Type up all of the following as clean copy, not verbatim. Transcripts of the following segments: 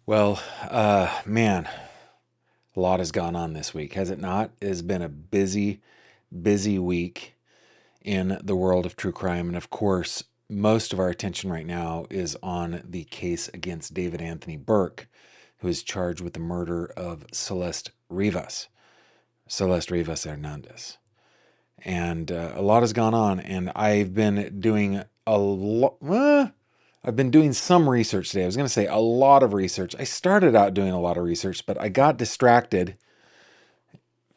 Well, man, a lot has gone on this week, has it not? It has been a busy, busy week in the world of true crime. And of course, most of our attention right now is on the case against David Anthony Burke, who is charged with the murder of Celeste Rivas Hernandez. And a lot has gone on, and I've been doing a lot. I've been doing some research today. I was going to say a lot of research. I started out doing a lot of research, but I got distracted.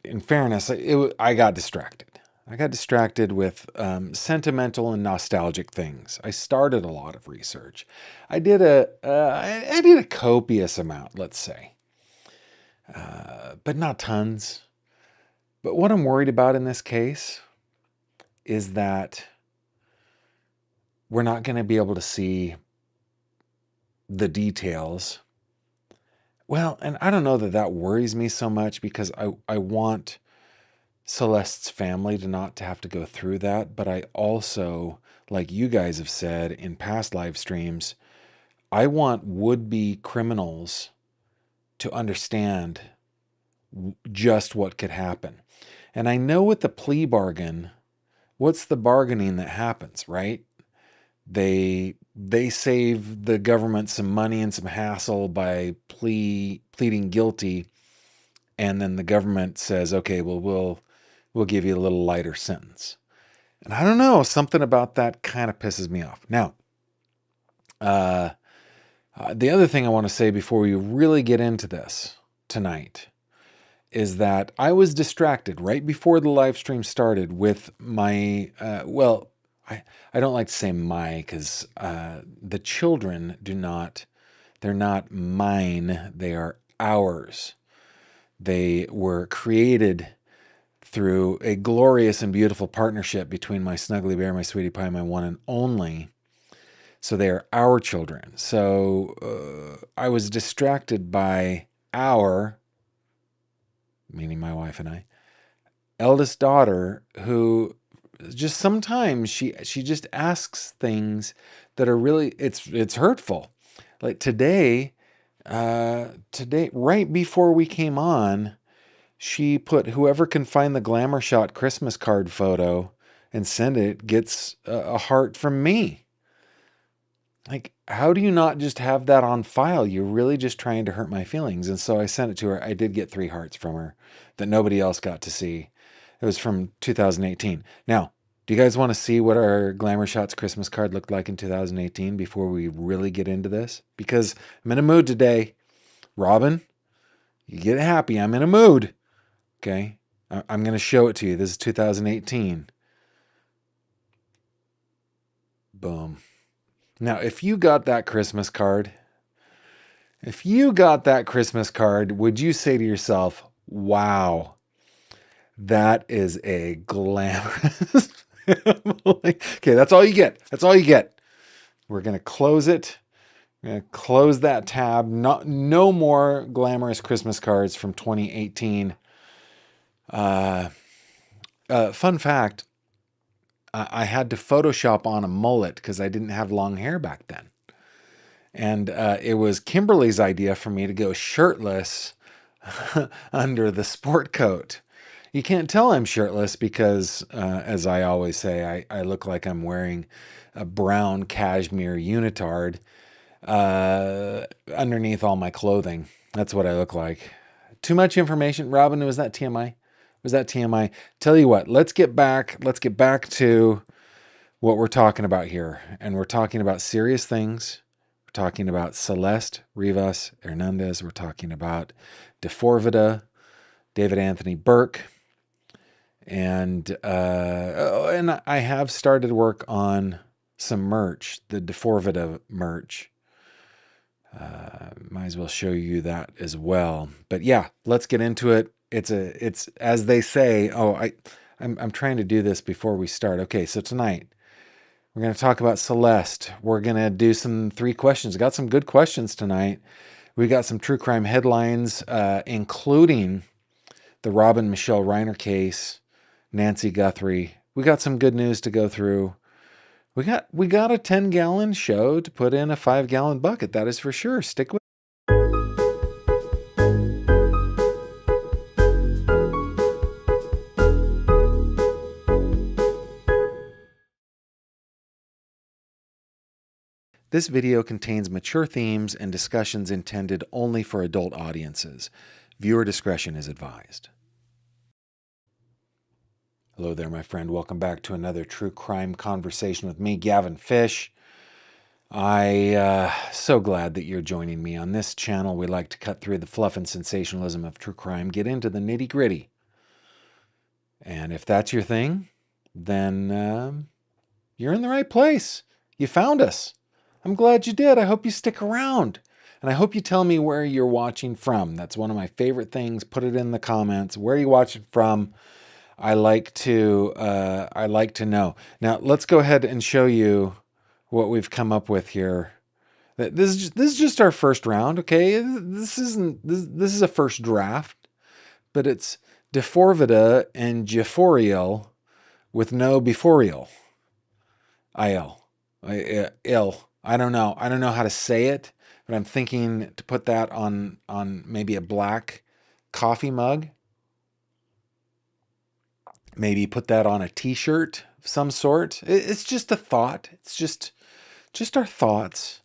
In fairness, I got distracted. I got distracted with sentimental and nostalgic things. I started a lot of research. I did a copious amount, let's say, but not tons. But what I'm worried about in this case is that we're not going to be able to see the details. Well, and I don't know that that worries me so much because I want Celeste's family to not to have to go through that. But I also, like you guys have said in past live streams, I want would-be criminals to understand just what could happen. And I know with the plea bargain, what's the bargaining that happens, right? They save the government some money and some hassle by pleading guilty, and then the government says, "Okay, well we'll give you a little lighter sentence." And I don't know, something about that kind of pisses me off. Now, the other thing I want to say before we really get into this tonight is that I was distracted right before the live stream started with my I don't like to say my because the children they're not mine, they are ours. They were created through a glorious and beautiful partnership between my snuggly bear, my sweetie pie, my one and only. So they are our children. So I was distracted by our, meaning my wife and I, eldest daughter, who just sometimes she just asks things that are really it's hurtful. Like today right before we came on, she put whoever can find the glamour shot Christmas card photo and send it gets a heart from me. Like, how do you not just have that on file? You're really just trying to hurt my feelings. And so I sent it to her. I did get 3 hearts from her that nobody else got to see. It was from 2018. Now, do you guys want to see what our Glamour Shots Christmas card looked like in 2018 before we really get into this? Because I'm in a mood today. Robin, you get happy. I'm in a mood. Okay? I'm going to show it to you. This is 2018. Boom. Now, if you got that Christmas card, would you say to yourself, wow, that is a glamorous family? Okay, that's all you get. That's all you get. We're going to close it. We're going to close that tab. No more glamorous Christmas cards from 2018. Fun fact, I had to Photoshop on a mullet because I didn't have long hair back then. And it was Kimberly's idea for me to go shirtless under the sport coat. You can't tell I'm shirtless because, as I always say, I look like I'm wearing a brown cashmere unitard underneath all my clothing. That's what I look like. Too much information. Robin, was that TMI? Was that TMI? Tell you what, let's get back to what we're talking about here. And we're talking about serious things. We're talking about Celeste Rivas Hernandez. We're talking about D4vd, David Anthony Burke. And I have started work on some merch, the D4vd merch. Might as well show you that as well. But yeah, let's get into it. It's as they say. I'm trying to do this before we start. Okay, so tonight we're going to talk about Celeste. We're going to do some 3 questions. Got some good questions tonight. We got some true crime headlines, including the Robin Michelle Reiner case, Nancy Guthrie. We got some good news to go through. We got a 10-gallon show to put in a 5-gallon bucket. That is for sure. Stick with This video contains mature themes and discussions intended only for adult audiences. Viewer discretion is advised. Hello there, my friend. Welcome back to another true crime conversation with me, Gavin Fish. So glad that you're joining me on this channel. We like to cut through the fluff and sensationalism of true crime, get into the nitty-gritty. And if that's your thing, then you're in the right place. You found us. I'm glad you did. I hope you stick around. And I hope you tell me where you're watching from. That's one of my favorite things. Put it in the comments. Where are you watching from? I like to know. Now, let's go ahead and show you what we've come up with here. This is just our first round, okay? This is a first draft, but it's D4vd and G4il with no before-il. Ill. I don't know. I don't know how to say it, but I'm thinking to put that on maybe a black coffee mug. Maybe put that on a t-shirt of some sort. It's just a thought. It's just our thoughts.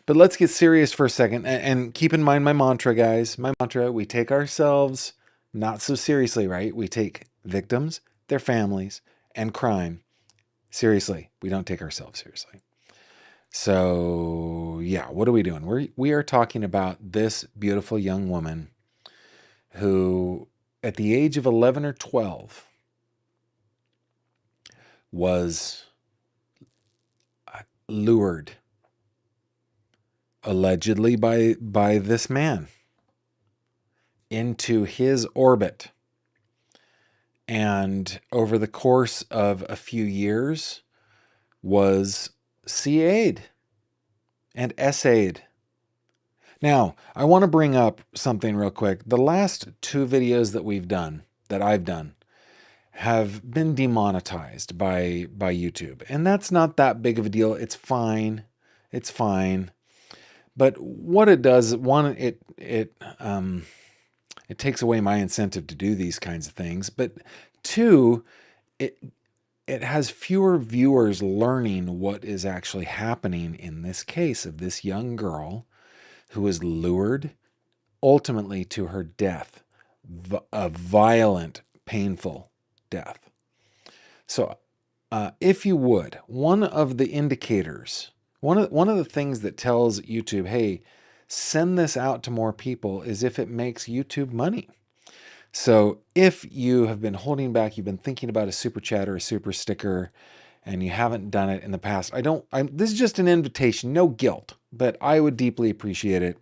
But let's get serious for a second and keep in mind my mantra, guys. My mantra, we take ourselves not so seriously, right? We take victims, their families, and crime seriously. We don't take ourselves seriously. So, yeah, what are we doing? We are talking about this beautiful young woman who, at the age of 11 or 12, was lured, allegedly by this man, into his orbit. And over the course of a few years, was CA'd and SA'd. Now, I want to bring up something real quick. The last two videos that I've done, have been demonetized by YouTube. And that's not that big of a deal. It's fine. It's fine. But what it does, one, it takes away my incentive to do these kinds of things. But two, it has fewer viewers learning what is actually happening in this case of this young girl who was lured ultimately to her death, a violent, painful death. So if you would, one of the indicators, one of the things that tells YouTube, hey, send this out to more people, is if it makes YouTube money. So if you have been holding back, you've been thinking about a super chat or a super sticker, and you haven't done it in the past, this is just an invitation, no guilt, but I would deeply appreciate it.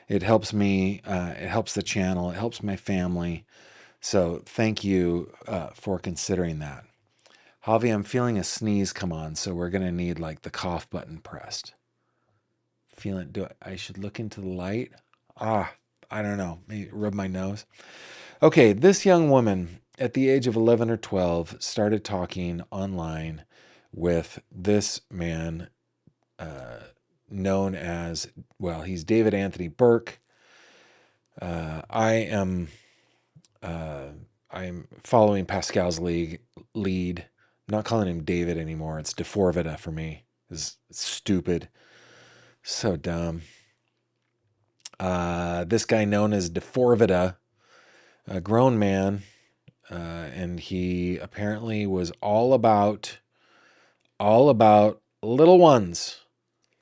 It helps me, it helps the channel, it helps my family. So thank you for considering that. Javi, I'm feeling a sneeze come on, so we're going to need like the cough button pressed. I should look into the light? I don't know. Maybe rub my nose. Okay, this young woman at the age of 11 or 12 started talking online with this man known as, well, he's David Anthony Burke. I'm following Pascal's lead. I'm not calling him David anymore. It's D4vd for me. It's stupid. So dumb. This guy known as D4vd, a grown man, and he apparently was all about little ones,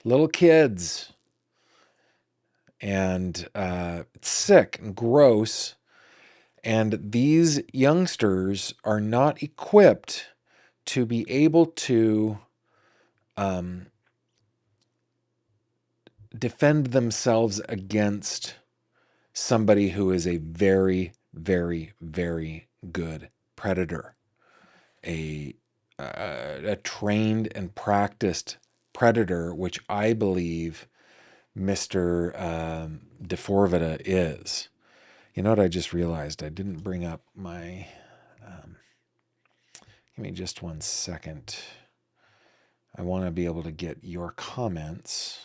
little kids, and it's sick and gross. And these youngsters are not equipped to be able to defend themselves against somebody who is a very, very, very good predator, a trained and practiced predator, which I believe Mr. D4vd is. You know what I just realized? I didn't bring up my... give me just 1 second. I want to be able to get your comments.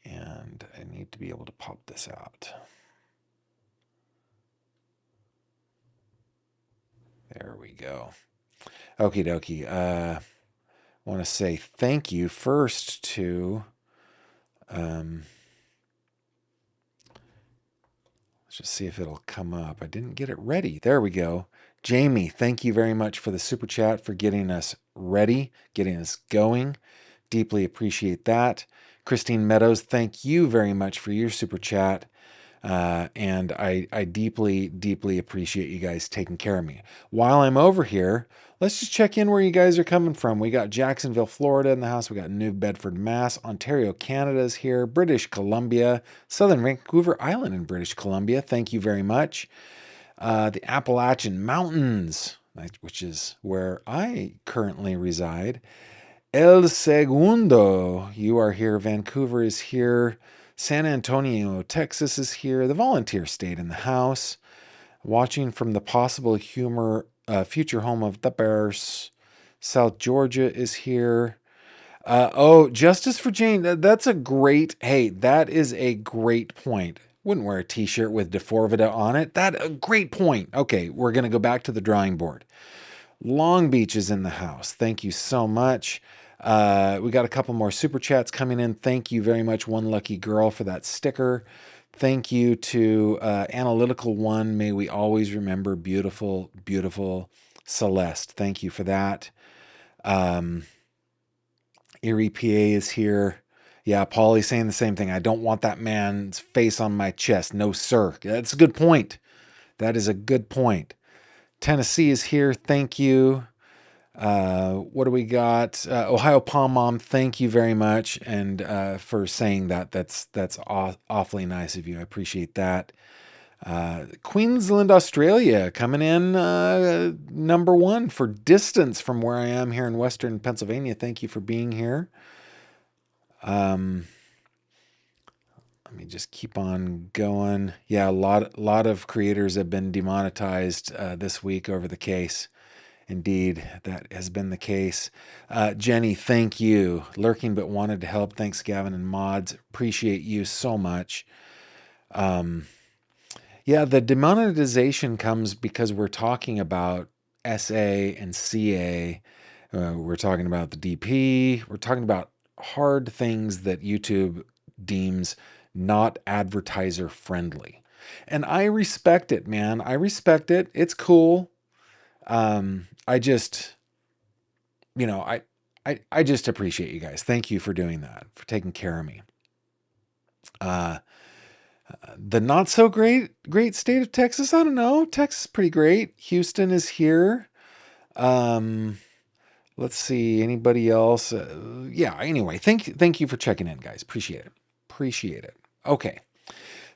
And I need to be able to pop this out. There we go. Okie dokie. want to say thank you first to, let's just see if it'll come up. I didn't get it ready. There we go. Jamie, thank you very much for the super chat, for getting us ready, getting us going. Deeply appreciate that. Christine Meadows, thank you very much for your super chat. And I deeply, deeply appreciate you guys taking care of me. While I'm over here, let's just check in where you guys are coming from. We got Jacksonville, Florida in the house. We got New Bedford, Mass. Ontario, Canada's here. British Columbia. Southern Vancouver Island in British Columbia. Thank you very much. The Appalachian Mountains, which is where I currently reside. El Segundo, you are here. Vancouver is here. San Antonio, Texas is here. The volunteer state in the house. Watching from the possible future home of the Bears. South Georgia is here. Justice for Jane. That's a great, hey, that is a great point. Wouldn't wear a t-shirt with D4vd on it. A great point. Okay, we're going to go back to the drawing board. Long Beach is in the house. Thank you so much. We got a couple more super chats coming in. Thank you very much, One Lucky Girl, for that sticker. Thank you to Analytical One. May we always remember beautiful, beautiful Celeste. Thank you for that. Erie PA is here. Yeah, Paulie's saying the same thing. I don't want that man's face on my chest. No, sir. That's a good point. That is a good point. Tennessee is here. Thank you. What do we got? Ohio Palm Mom, thank you very much, and for saying that. That's awfully nice of you. I appreciate that. Queensland, Australia, coming in number one for distance from where I am here in Western Pennsylvania. Thank you for being here. Let me just keep on going. Yeah, a lot of creators have been demonetized this week over the case. Indeed, that has been the case. Jenny, thank you. Lurking but wanted to help. Thanks, Gavin and mods. Appreciate you so much. Yeah, the demonetization comes because we're talking about SA and CA. We're talking about the DP. We're talking about hard things that YouTube deems not advertiser friendly. And I respect it, man. I respect it. It's cool. I just, I just appreciate you guys. Thank you for doing that, for taking care of me. The not so great state of Texas. I don't know. Texas is pretty great. Houston is here. Let's see. Anybody else? Yeah. Anyway, thank you for checking in, guys. Appreciate it. Appreciate it. Okay.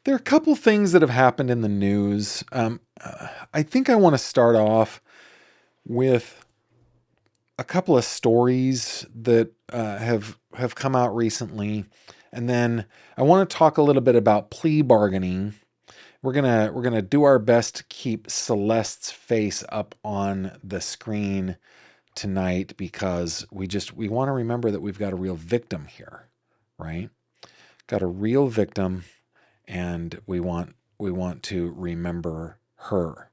There are a couple things that have happened in the news. I think I want to start off with a couple of stories that have come out recently, and then I want to talk a little bit about plea bargaining. We're gonna do our best to keep Celeste's face up on the screen tonight because we want to remember that we've got a real victim here, right? Got a real victim, and we want to remember her.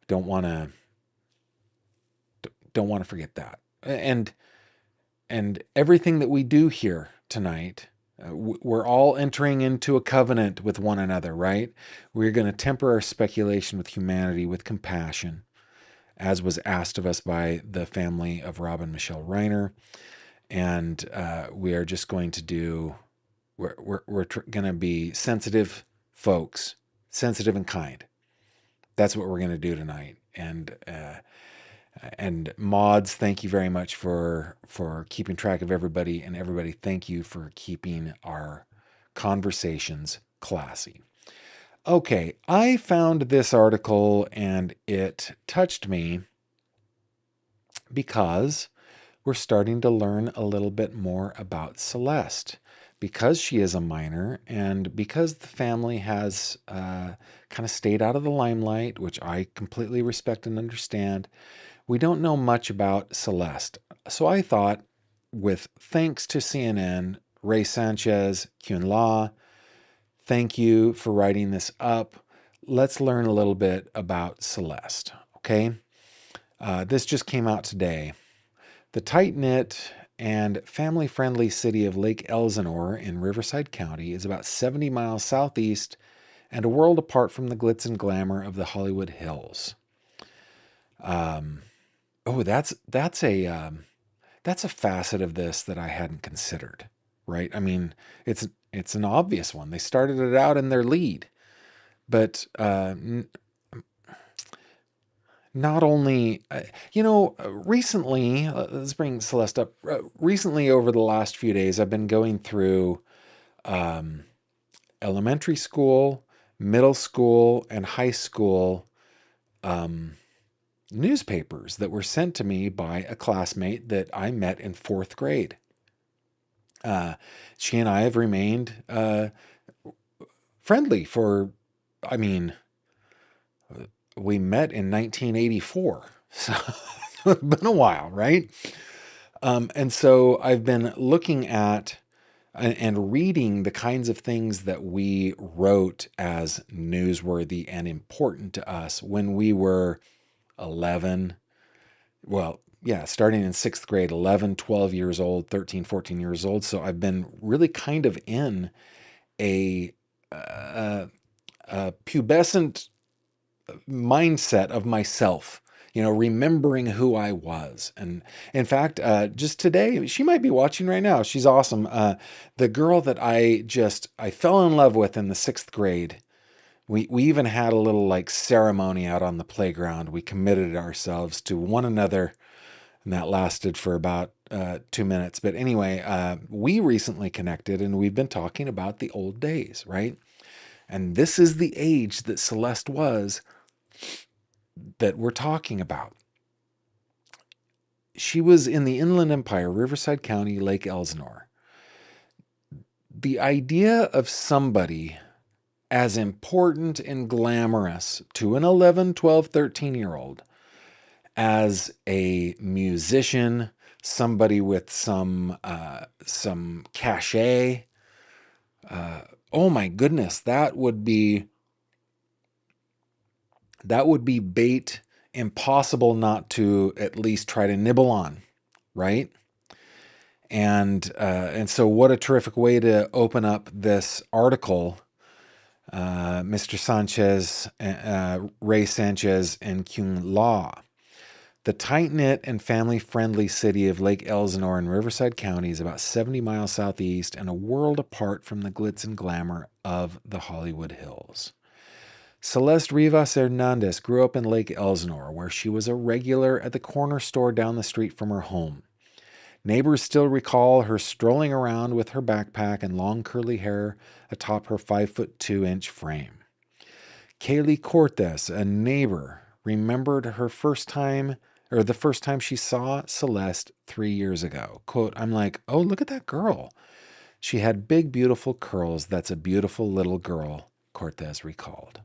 Don't want to forget that. And everything that we do here tonight, we're all entering into a covenant with one another, right? We're going to temper our speculation with humanity, with compassion, as was asked of us by the family of Rob and Michelle Reiner. And we are just going to do, we're going to be sensitive folks, sensitive and kind. That's what we're going to do tonight. And mods, thank you very much for keeping track of everybody, and everybody, thank you for keeping our conversations classy. Okay, I found this article and it touched me because we're starting to learn a little bit more about Celeste. Because she is a minor, and because the family has kind of stayed out of the limelight, which I completely respect and understand, we don't know much about Celeste. So I thought, with thanks to CNN, Ray Sanchez, Kyun La, thank you for writing this up. Let's learn a little bit about Celeste, okay? This just came out today. The tight-knit and family-friendly city of Lake Elsinore in Riverside County is about 70 miles southeast and a world apart from the glitz and glamour of the Hollywood Hills. That's a facet of this that I hadn't considered, right? I mean, it's an obvious one. They started it out in their lead, but not only, recently, let's bring Celeste up. Recently, over the last few days, I've been going through elementary school, middle school, and high school newspapers that were sent to me by a classmate that I met in 4th grade. She and I have remained friendly we met in 1984. So it's been a while, right? And so I've been looking at and reading the kinds of things that we wrote as newsworthy and important to us when we were 11. Well, yeah, starting in 6th grade, 11, 12 years old, 13, 14 years old. So I've been really kind of in a pubescent mindset of myself, remembering who I was. And in fact, just today, she might be watching right now. She's awesome. The girl that I fell in love with in the 6th grade, we even had a little like ceremony out on the playground. We committed ourselves to one another, and that lasted for about 2 minutes. But anyway, we recently connected, and we've been talking about the old days, right? And this is the age that Celeste was that we're talking about. She was in the Inland Empire, Riverside County, Lake Elsinore. The idea of somebody as important and glamorous to an 11, 12, 13-year-old as a musician, somebody with some cachet, oh my goodness, that would be bait impossible not to at least try to nibble on, right? And so what a terrific way to open up this article, Mr. Sanchez, Ray Sanchez, and Kyung Law. The tight-knit and family-friendly city of Lake Elsinore in Riverside County is about 70 miles southeast and a world apart from the glitz and glamour of the Hollywood Hills. Celeste Rivas Hernandez grew up in Lake Elsinore, where she was a regular at the corner store down the street from her home. Neighbors still recall her strolling around with her backpack and long curly hair atop her 5'2" frame. Kaylee Cortez, a neighbor, remembered the first time she saw Celeste 3 years ago. Quote, "I'm like, oh, look at that girl. She had big, beautiful curls. That's a beautiful little girl," Cortez recalled.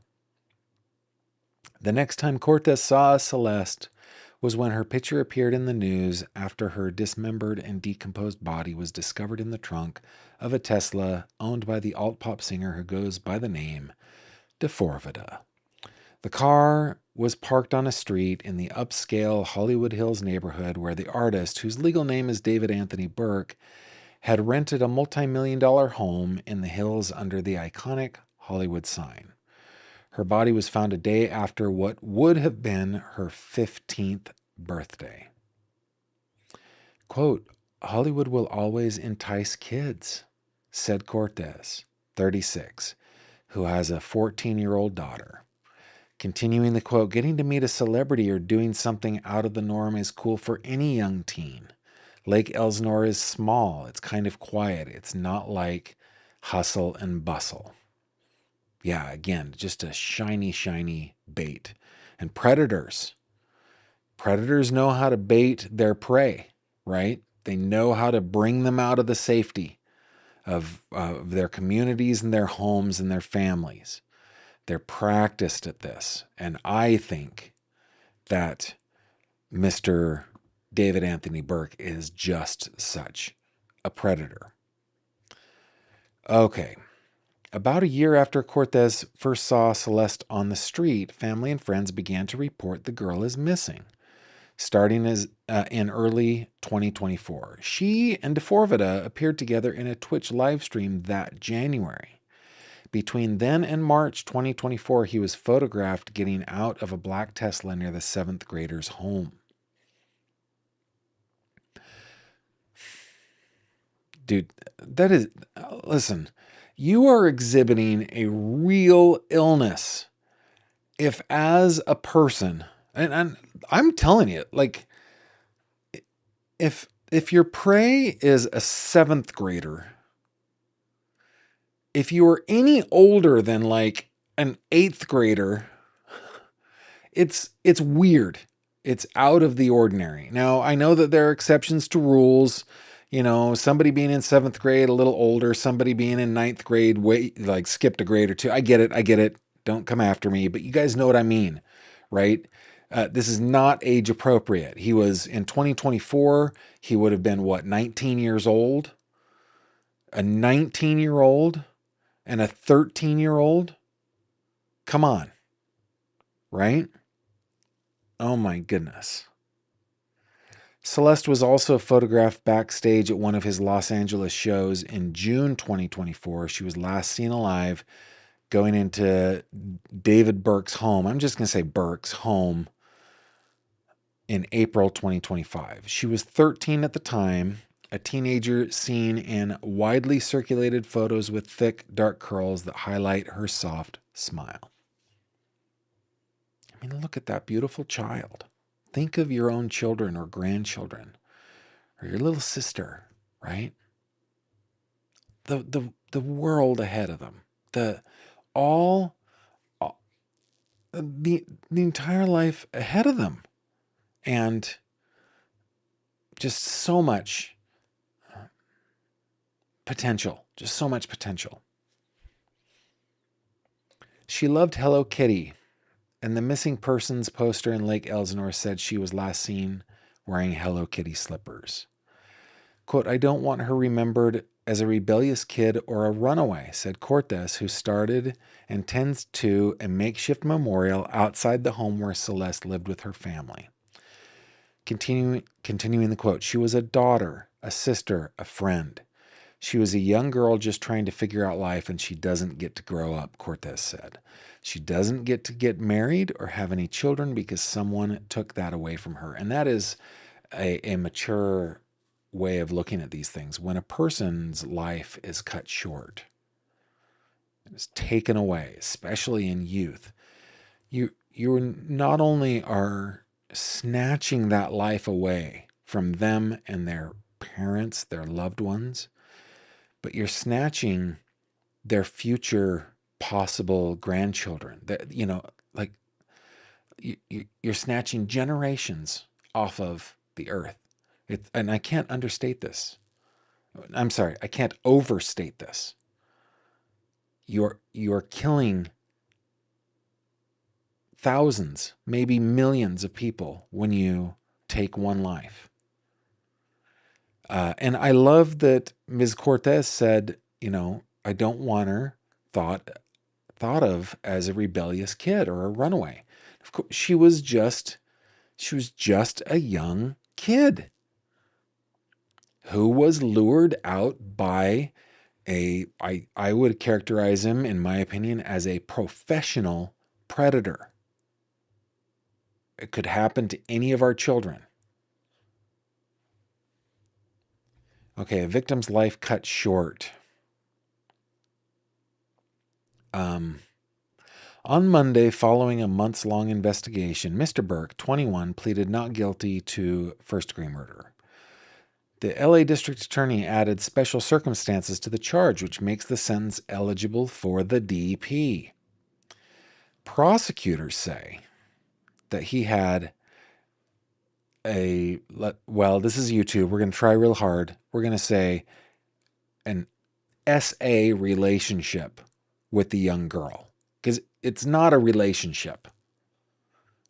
The next time Cortez saw Celeste was when her picture appeared in the news after her dismembered and decomposed body was discovered in the trunk of a Tesla owned by the alt-pop singer who goes by the name D4vd. The car was parked on a street in the upscale Hollywood Hills neighborhood where the artist, whose legal name is David Anthony Burke, had rented a multi-million-dollar home in the hills under the iconic Hollywood sign. Her body was found a day after what would have been her 15th birthday. Quote, "Hollywood will always entice kids," said Cortez, 36, who has a 14-year-old daughter. Continuing the quote, "Getting to meet a celebrity or doing something out of the norm is cool for any young teen. Lake Elsinore is small. It's kind of quiet. It's not like hustle and bustle." Yeah, again, just a shiny, shiny bait. And predators know how to bait their prey, right? They know how to bring them out of the safety of their communities and their homes and their families. They're practiced at this. And I think that Mr. David Anthony Burke is just such a predator. Okay. About a year after Cortez first saw Celeste on the street, family and friends began to report the girl is missing. starting as in early 2024. She and D4vd appeared together in a Twitch live stream that January. Between then and March 2024, he was photographed getting out of a black Tesla near the 7th grader's home. Dude, that is, listen, you are exhibiting a real illness. If as a person, and I'm telling you, like, if your prey is a 7th grader, if you are any older than like an 8th grader, it's weird. It's out of the ordinary. Now, I know that there are exceptions to rules. You know, somebody being in 7th grade, a little older, somebody being in 9th grade, like skipped a grade or two. I get it. Don't come after me, but you guys know what I mean, right? This is not age appropriate. He was in 2024. He would have been what, 19 years old? A 19-year-old and a 13-year-old? Come on, right? Oh my goodness. Celeste was also photographed backstage at one of his Los Angeles shows in June 2024. She was last seen alive going into David Burke's home. I'm just going to say Burke's home in April 2025. She was 13 at the time, a teenager seen in widely circulated photos with thick, dark curls that highlight her soft smile. I mean, look at that beautiful child. Think of your own children or grandchildren or your little sister, right? The world ahead of them. The entire life ahead of them. And just so much potential. Just so much potential. She loved Hello Kitty, and the missing persons poster in Lake Elsinore said she was last seen wearing Hello Kitty slippers. Quote, I don't want her remembered as a rebellious kid or a runaway, said Cortez, who started and tends to a makeshift memorial outside the home where Celeste lived with her family. Continuing the quote, she was a daughter, a sister, a friend. She was a young girl just trying to figure out life, and she doesn't get to grow up, Cortez said. She doesn't get to get married or have any children because someone took that away from her. And that is a mature way of looking at these things. When a person's life is cut short, it's taken away, especially in youth, you not only are snatching that life away from them and their parents, their loved ones, but you're snatching their future possible grandchildren. That, you know, like you're snatching generations off of the earth. And I can't understate this. I'm sorry, I can't overstate this. You're killing thousands, maybe millions of people when you take one life. And I love that Ms. Cortez said, you know, I don't want her thought of as a rebellious kid or a runaway. Of course, she was just a young kid who was lured out by I would characterize him, in my opinion, as a professional predator. It could happen to any of our children. Okay, a victim's life cut short. On Monday, following a months-long investigation, Mr. Burke, 21, pleaded not guilty to first-degree murder. The LA District Attorney added special circumstances to the charge, which makes the sentence eligible for the DP. Prosecutors say that he had well, this is YouTube. We're going to try real hard. We're going to say an SA relationship with the young girl, because it's not a relationship,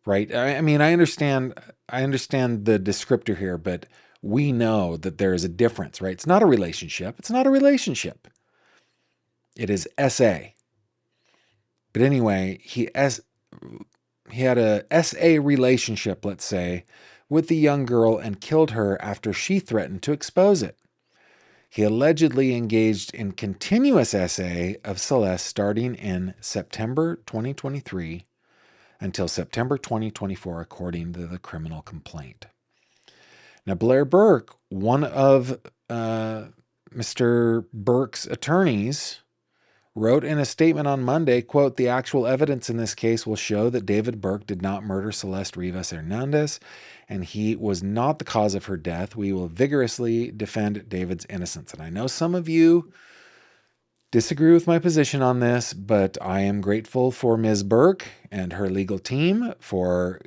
right? I mean, I understand the descriptor here, but we know that there is a difference, right? It's not a relationship. It's not a relationship. It is SA. But anyway, he had a SA relationship, let's say, with the young girl and killed her after she threatened to expose it. He allegedly engaged in continuous SA of Celeste starting in September 2023 until September 2024, according to the criminal complaint. Now, Blair Burke, one of Mr. Burke's attorneys, wrote in a statement on Monday, quote, "The actual evidence in this case will show that David Burke did not murder Celeste Rivas Hernandez, and he was not the cause of her death. We will vigorously defend David's innocence." And I know some of you disagree with my position on this, but I am grateful for Ms. Burke and her legal team for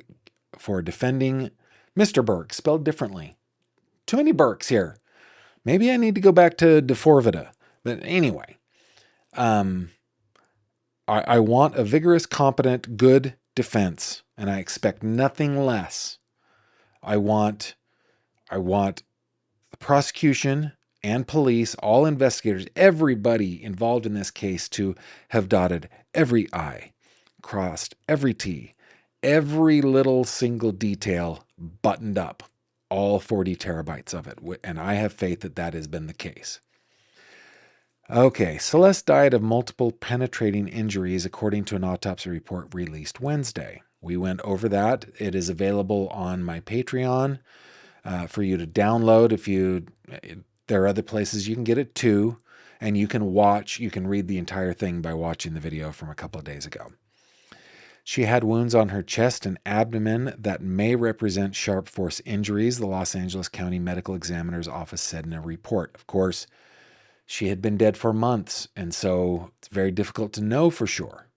defending Mr. Burke, spelled differently. Too many Burkes here. Maybe I need to go back to D4vd. But anyway, I want a vigorous, competent, good defense, and I expect nothing less. I want the prosecution and police, all investigators, everybody involved in this case to have dotted every I, crossed every T, every little single detail buttoned up, all 40 terabytes of it. And I have faith that that has been the case. Okay, Celeste died of multiple penetrating injuries, according to an autopsy report released Wednesday. We went over that. It is available on my Patreon for you to download. There are other places you can get it too, and you can read the entire thing by watching the video from a couple of days ago. She had wounds on her chest and abdomen that may represent sharp force injuries, the Los Angeles County Medical Examiner's Office said in a report. Of course, she had been dead for months, and so it's very difficult to know for sure.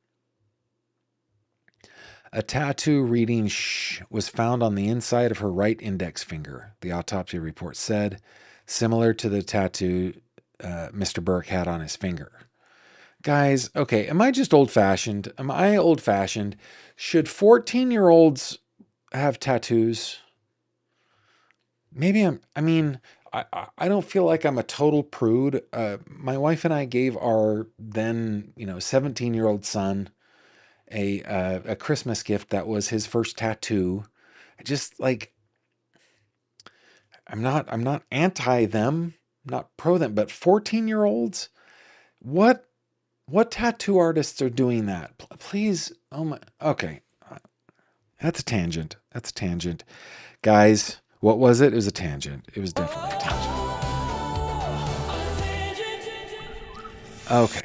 A tattoo reading "sh" was found on the inside of her right index finger, the autopsy report said, similar to the tattoo Mr. Burke had on his finger. Guys, okay, am I just old-fashioned? Am I old-fashioned? Should 14-year-olds have tattoos? Maybe I don't feel like I'm a total prude. My wife and I gave our then, 17-year-old son a Christmas gift that was his first tattoo. I'm not anti them, not pro them, but 14-year-olds, what tattoo artists are doing that? Please, oh my, okay. That's a tangent. Guys, what was it? It was a tangent. It was definitely a tangent. Okay.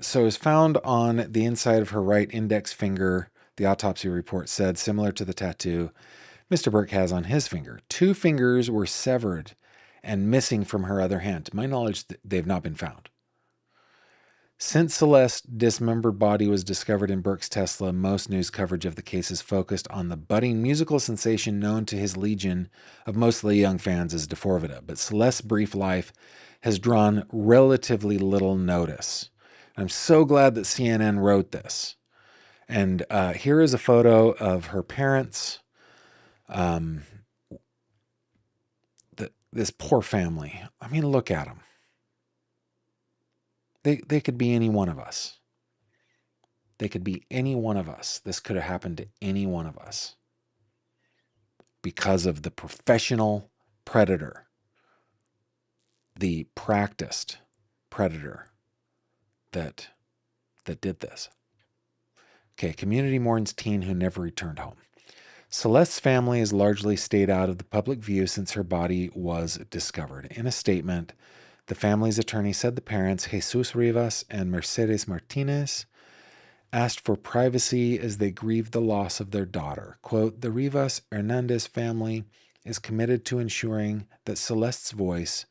So it was found on the inside of her right index finger, the autopsy report said, similar to the tattoo Mr. Burke has on his finger. 2 fingers were severed and missing from her other hand. To my knowledge, they've not been found. Since Celeste's dismembered body was discovered in Burke's Tesla, most news coverage of the case is focused on the budding musical sensation known to his legion of mostly young fans as D4vd. But Celeste's brief life has drawn relatively little notice. I'm so glad that CNN wrote this. And here is a photo of her parents. This poor family. I mean, look at them. They could be any one of us. They could be any one of us. This could have happened to any one of us because of the professional predator, the practiced predator that did this. Okay, community mourns teen who never returned home. Celeste's family has largely stayed out of the public view since her body was discovered. In a statement, the family's attorney said the parents, Jesus Rivas and Mercedes Martinez, asked for privacy as they grieved the loss of their daughter. Quote, "The Rivas Hernandez family is committed to ensuring that Celeste's voice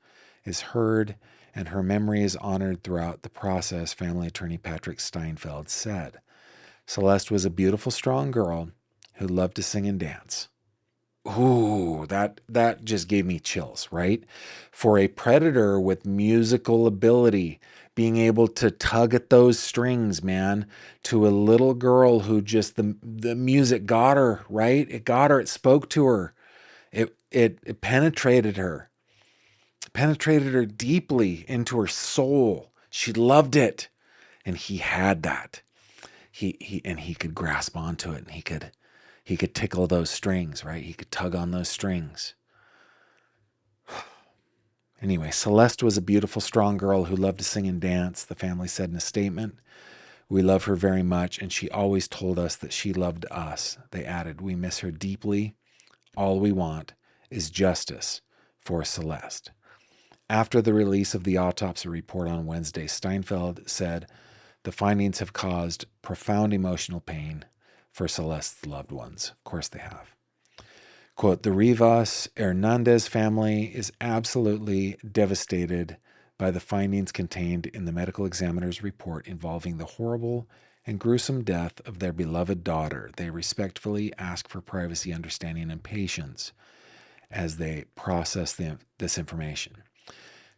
is heard and her memory is honored throughout the process," family attorney Patrick Steinfeld said. Celeste was a beautiful, strong girl who loved to sing and dance. Ooh, that just gave me chills, right? For a predator with musical ability, being able to tug at those strings, man, to a little girl who just the music got her, right? It got her, it spoke to her. It penetrated her. Penetrated her deeply into her soul. She loved it. And he had that. He could grasp onto it, and he could He could tickle those strings, right? He could tug on those strings. Anyway, Celeste was a beautiful, strong girl who loved to sing and dance, the family said in a statement. We love her very much, and she always told us that she loved us. They added, we miss her deeply. All we want is justice for Celeste. After the release of the autopsy report on Wednesday, Steinfeld said, the findings have caused profound emotional pain for Celeste's loved ones. Of course they have. Quote, the Rivas Hernandez family is absolutely devastated by the findings contained in the medical examiner's report involving the horrible and gruesome death of their beloved daughter. They respectfully ask for privacy, understanding, and patience as they process this information.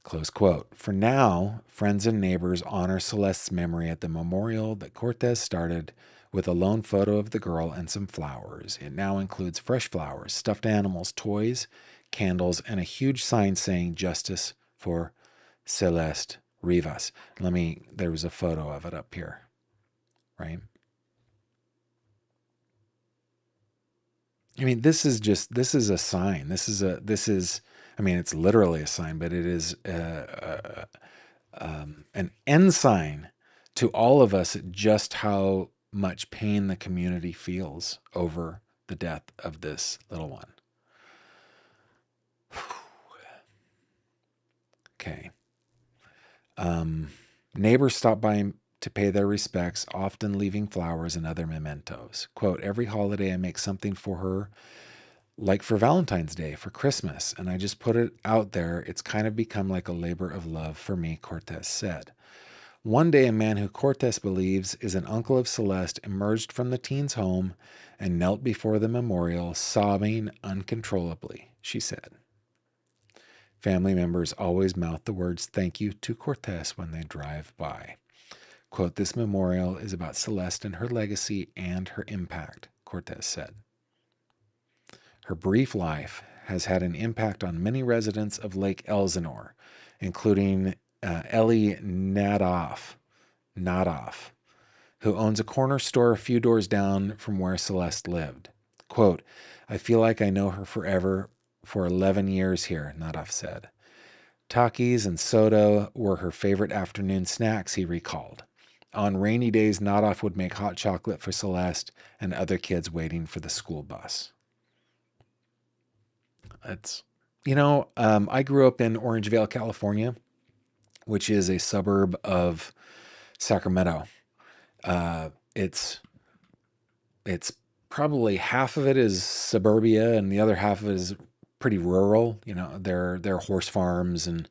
Close quote. For now, friends and neighbors honor Celeste's memory at the memorial that Cortez started with a lone photo of the girl and some flowers. It now includes fresh flowers, stuffed animals, toys, candles, and a huge sign saying justice for Celeste Rivas. There was a photo of it up here, right? I mean, this is a sign. It's literally a sign, but it is an ensign to all of us just how much pain the community feels over the death of this little one. Okay. Neighbors stop by to pay their respects, often leaving flowers and other mementos. Quote, every holiday I make something for her, like for Valentine's Day, for Christmas, and I just put it out there. It's kind of become like a labor of love for me, Cortez said. One day, a man who Cortez believes is an uncle of Celeste emerged from the teen's home and knelt before the memorial, sobbing uncontrollably, she said. Family members always mouth the words thank you to Cortez when they drive by. Quote, this memorial is about Celeste and her legacy and her impact, Cortez said. Her brief life has had an impact on many residents of Lake Elsinore, including Ellie Nadoff, who owns a corner store a few doors down from where Celeste lived. Quote, I feel like I know her forever for 11 years here, Nadoff said. Takis and soda were her favorite afternoon snacks, he recalled. On rainy days, Nadoff would make hot chocolate for Celeste and other kids waiting for the school bus. I grew up in Orangevale, California, which is a suburb of Sacramento. It's probably half of it is suburbia and the other half of it is pretty rural. There are horse farms and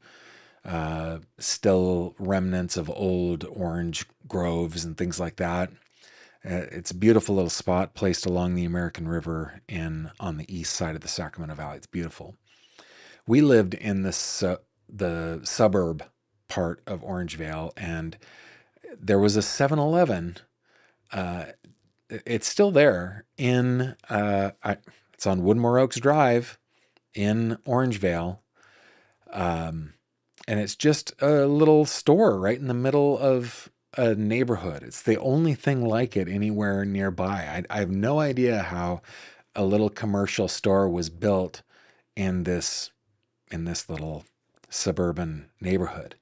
still remnants of old orange groves and things like that. It's a beautiful little spot placed along the American River on the east side of the Sacramento Valley. It's beautiful. We lived in the suburb part of Orangevale, and there was a 7-Eleven. It's still there it's on Woodmore Oaks Drive in Orangevale. And it's just a little store right in the middle of a neighborhood. It's the only thing like it anywhere nearby. I have no idea how a little commercial store was built in this little suburban neighborhood.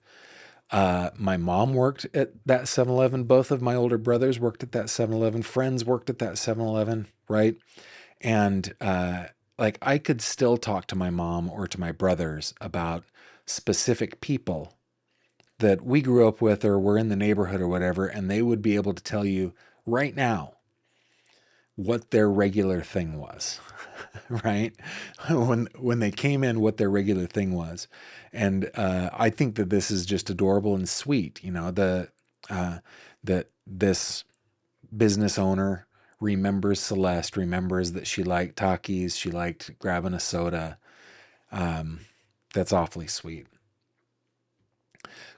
My mom worked at that 7-Eleven. Both of my older brothers worked at that 7-Eleven. Friends worked at that 7-Eleven, right? And I could still talk to my mom or to my brothers about specific people that we grew up with or were in the neighborhood or whatever, and they would be able to tell you right now what their regular thing was, right? When they came in, what their regular thing was. And I think that this is just adorable and sweet, that this business owner remembers Celeste, remembers that she liked Takis, she liked grabbing a soda. That's awfully sweet.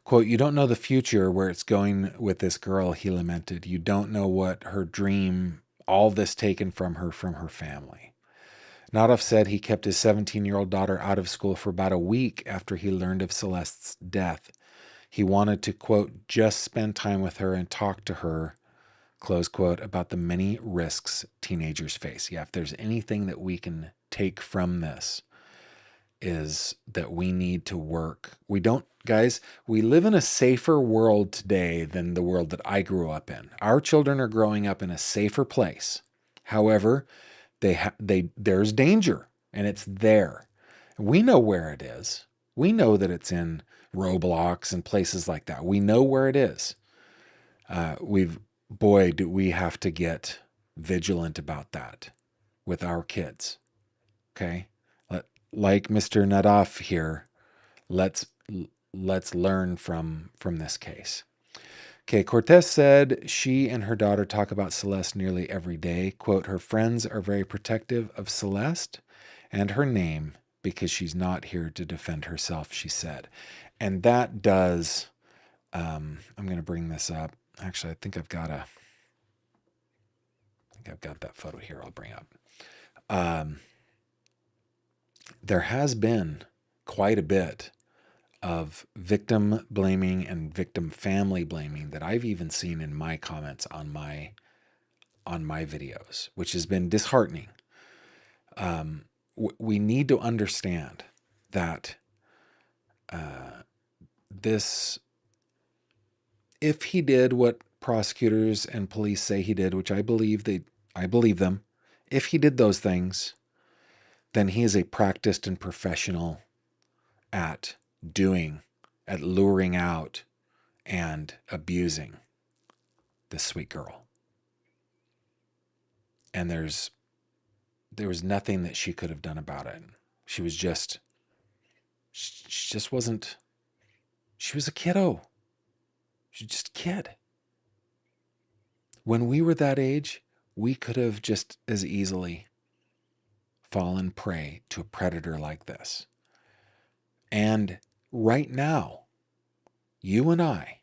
Quote, you don't know the future where it's going with this girl, he lamented. You don't know what her dream, all this taken from her family. Nadoff said he kept his 17-year-old daughter out of school for about a week after he learned of Celeste's death. He wanted to, quote, just spend time with her and talk to her, close quote, about the many risks teenagers face. Yeah, if there's anything that we can take from this, is that we need to work. We don't, guys, we live in a safer world today than the world that I grew up in. Our children are growing up in a safer place. However, there's danger, and it's there. We know where it is. We know that it's in Roblox and places like that. We know where it is. Boy, do we have to get vigilant about that with our kids. Okay, like Mr. Nadaf here, let's learn from this case. Okay, Cortez said she and her daughter talk about Celeste nearly every day. Quote, her friends are very protective of Celeste and her name because she's not here to defend herself, she said. And that does, I'm going to bring this up. Actually, I think I've got that photo here I'll bring up. There has been quite a bit of victim blaming and victim family blaming that I've even seen in my comments on my videos, which has been disheartening. We need to understand that if he did what prosecutors and police say he did, which I believe them, if he did those things, then he is a practiced and professional at luring out and abusing this sweet girl. And there was nothing that she could have done about it. She just wasn't, she was a kiddo. She was just a kid. When we were that age, we could have just as easily fallen prey to a predator like this. And right now, you and I,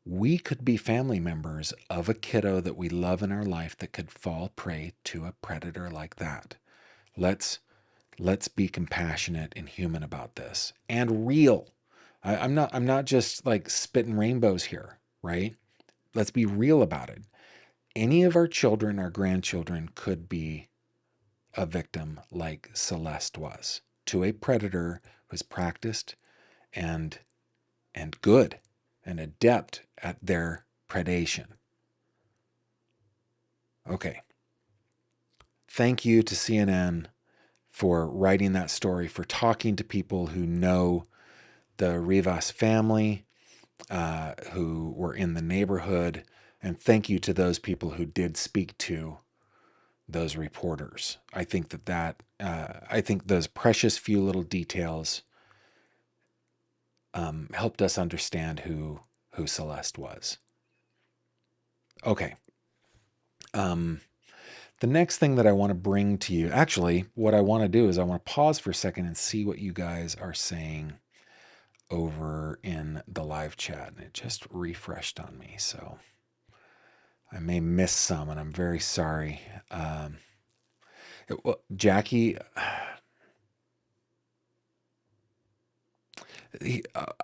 we could be family members of a kiddo that we love in our life that could fall prey to a predator like that. Let's be compassionate and human about this and real. I'm not just like spitting rainbows here, right? Let's be real about it. Any of our children, our grandchildren, could be a victim like Celeste was to a predator who's practiced and good and adept at their predation. Okay. Thank you to CNN for writing that story, for talking to people who know the Rivas family, who were in the neighborhood, and thank you to those people who did speak to those reporters. I think I think those precious few little details helped us understand who Celeste was. Okay. The next thing that I want to bring to you, actually, what I want to do is I want to pause for a second and see what you guys are saying over in the live chat. And it just refreshed on me, so I may miss some, and I'm very sorry. Jackie,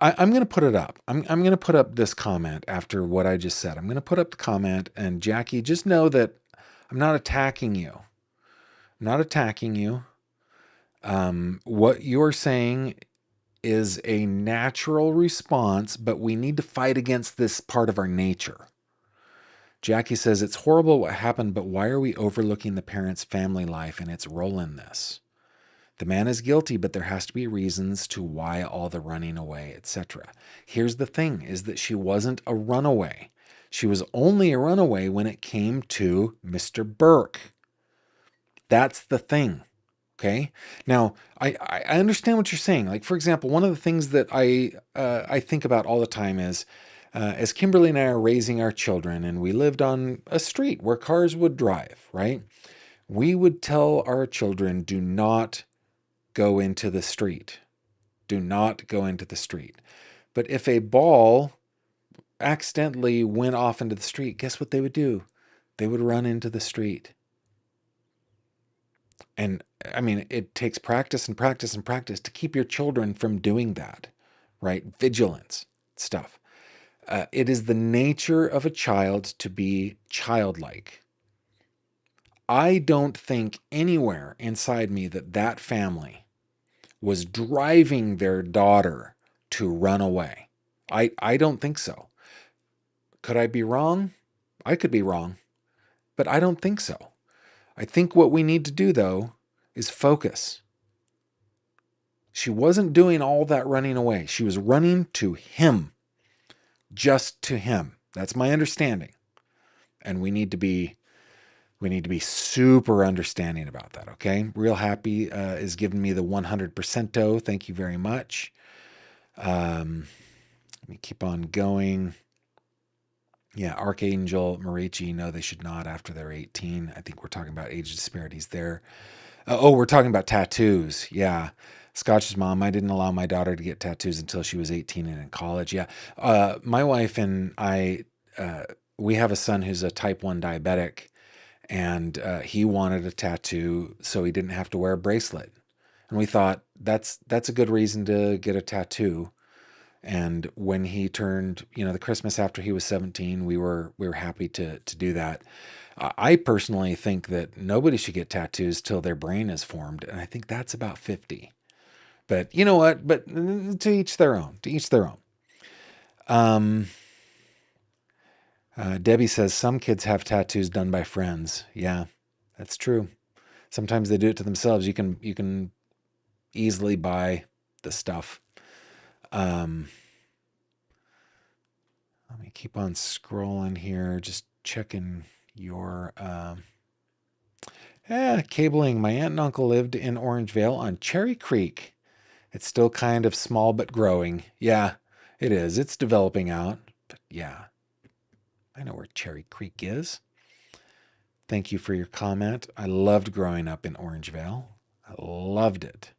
I'm going to put it up. I'm going to put up this comment after what I just said. I'm going to put up the comment, and Jackie, just know that I'm not attacking you. I'm not attacking you. What you're saying is a natural response, but we need to fight against this part of our nature. Jackie says, it's horrible what happened, but why are we overlooking the parents' family life and its role in this? The man is guilty, but there has to be reasons to why all the running away, etc. Here's the thing, is that she wasn't a runaway. She was only a runaway when it came to Mr. Burke. That's the thing. Okay. Now, I understand what you're saying. Like, for example, one of the things that I think about all the time is, as Kimberly and I are raising our children, and we lived on a street where cars would drive, right? We would tell our children, do not go into the street. Do not go into the street. But if a ball accidentally went off into the street, guess what they would do? They would run into the street. And I mean, it takes practice and practice and practice to keep your children from doing that, right? Vigilance stuff. It is the nature of a child to be childlike. I don't think anywhere inside me that family was driving their daughter to run away. I don't think so. Could I be wrong? I could be wrong, but I don't think so. I think what we need to do, though, is focus. She wasn't doing all that running away. She was running to him, just to him. That's my understanding. And we need to be super understanding about that, okay? Real Happy is giving me the 100%. Thank you very much. Let me keep on going. Yeah, Archangel Marici, no, they should not after they're 18. I think we're talking about age disparities there. We're talking about tattoos. Yeah. Scotch's mom, I didn't allow my daughter to get tattoos until she was 18 and in college. Yeah. My wife and I, we have a son who's a type 1 diabetic, and he wanted a tattoo so he didn't have to wear a bracelet. And we thought that's a good reason to get a tattoo. And when he turned, the Christmas after he was 17, we were happy to do that. I personally think that nobody should get tattoos till their brain is formed, and I think that's about 50. But you know what? But to each their own. To each their own. Debbie says some kids have tattoos done by friends. Yeah, that's true. Sometimes they do it to themselves. You can easily buy the stuff. Let me keep on scrolling here, just checking your cabling. My aunt and uncle lived in Orangevale on Cherry Creek. It's still kind of small but growing. Yeah, it is. It's developing out. But yeah, I know where Cherry Creek is. Thank you for your comment. I loved growing up in Orangevale. I loved it.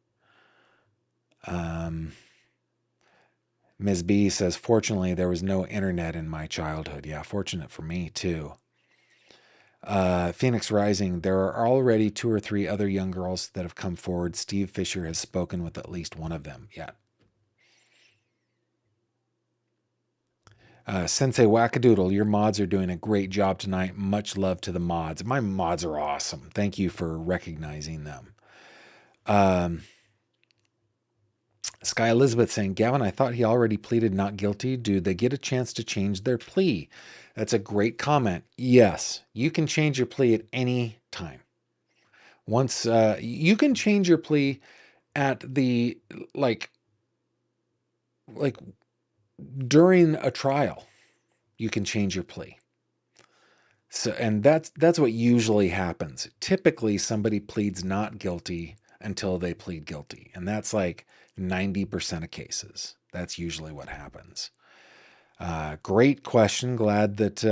Ms. B says, fortunately, there was no internet in my childhood. Yeah, fortunate for me, too. Phoenix Rising, there are already 2 or 3 other young girls that have come forward. Steve Fisher has spoken with at least one of them. Yeah. Sensei Wackadoodle, your mods are doing a great job tonight. Much love to the mods. My mods are awesome. Thank you for recognizing them. Sky Elizabeth saying, Gavin, I thought he already pleaded not guilty. Do they get a chance to change their plea? That's a great comment. Yes, you can change your plea at any time. Once you can change your plea at the like during a trial, you can change your plea. So, and that's what usually happens. Typically, somebody pleads not guilty until they plead guilty, and that's like 90% of cases. That's usually what happens. Great question. Glad that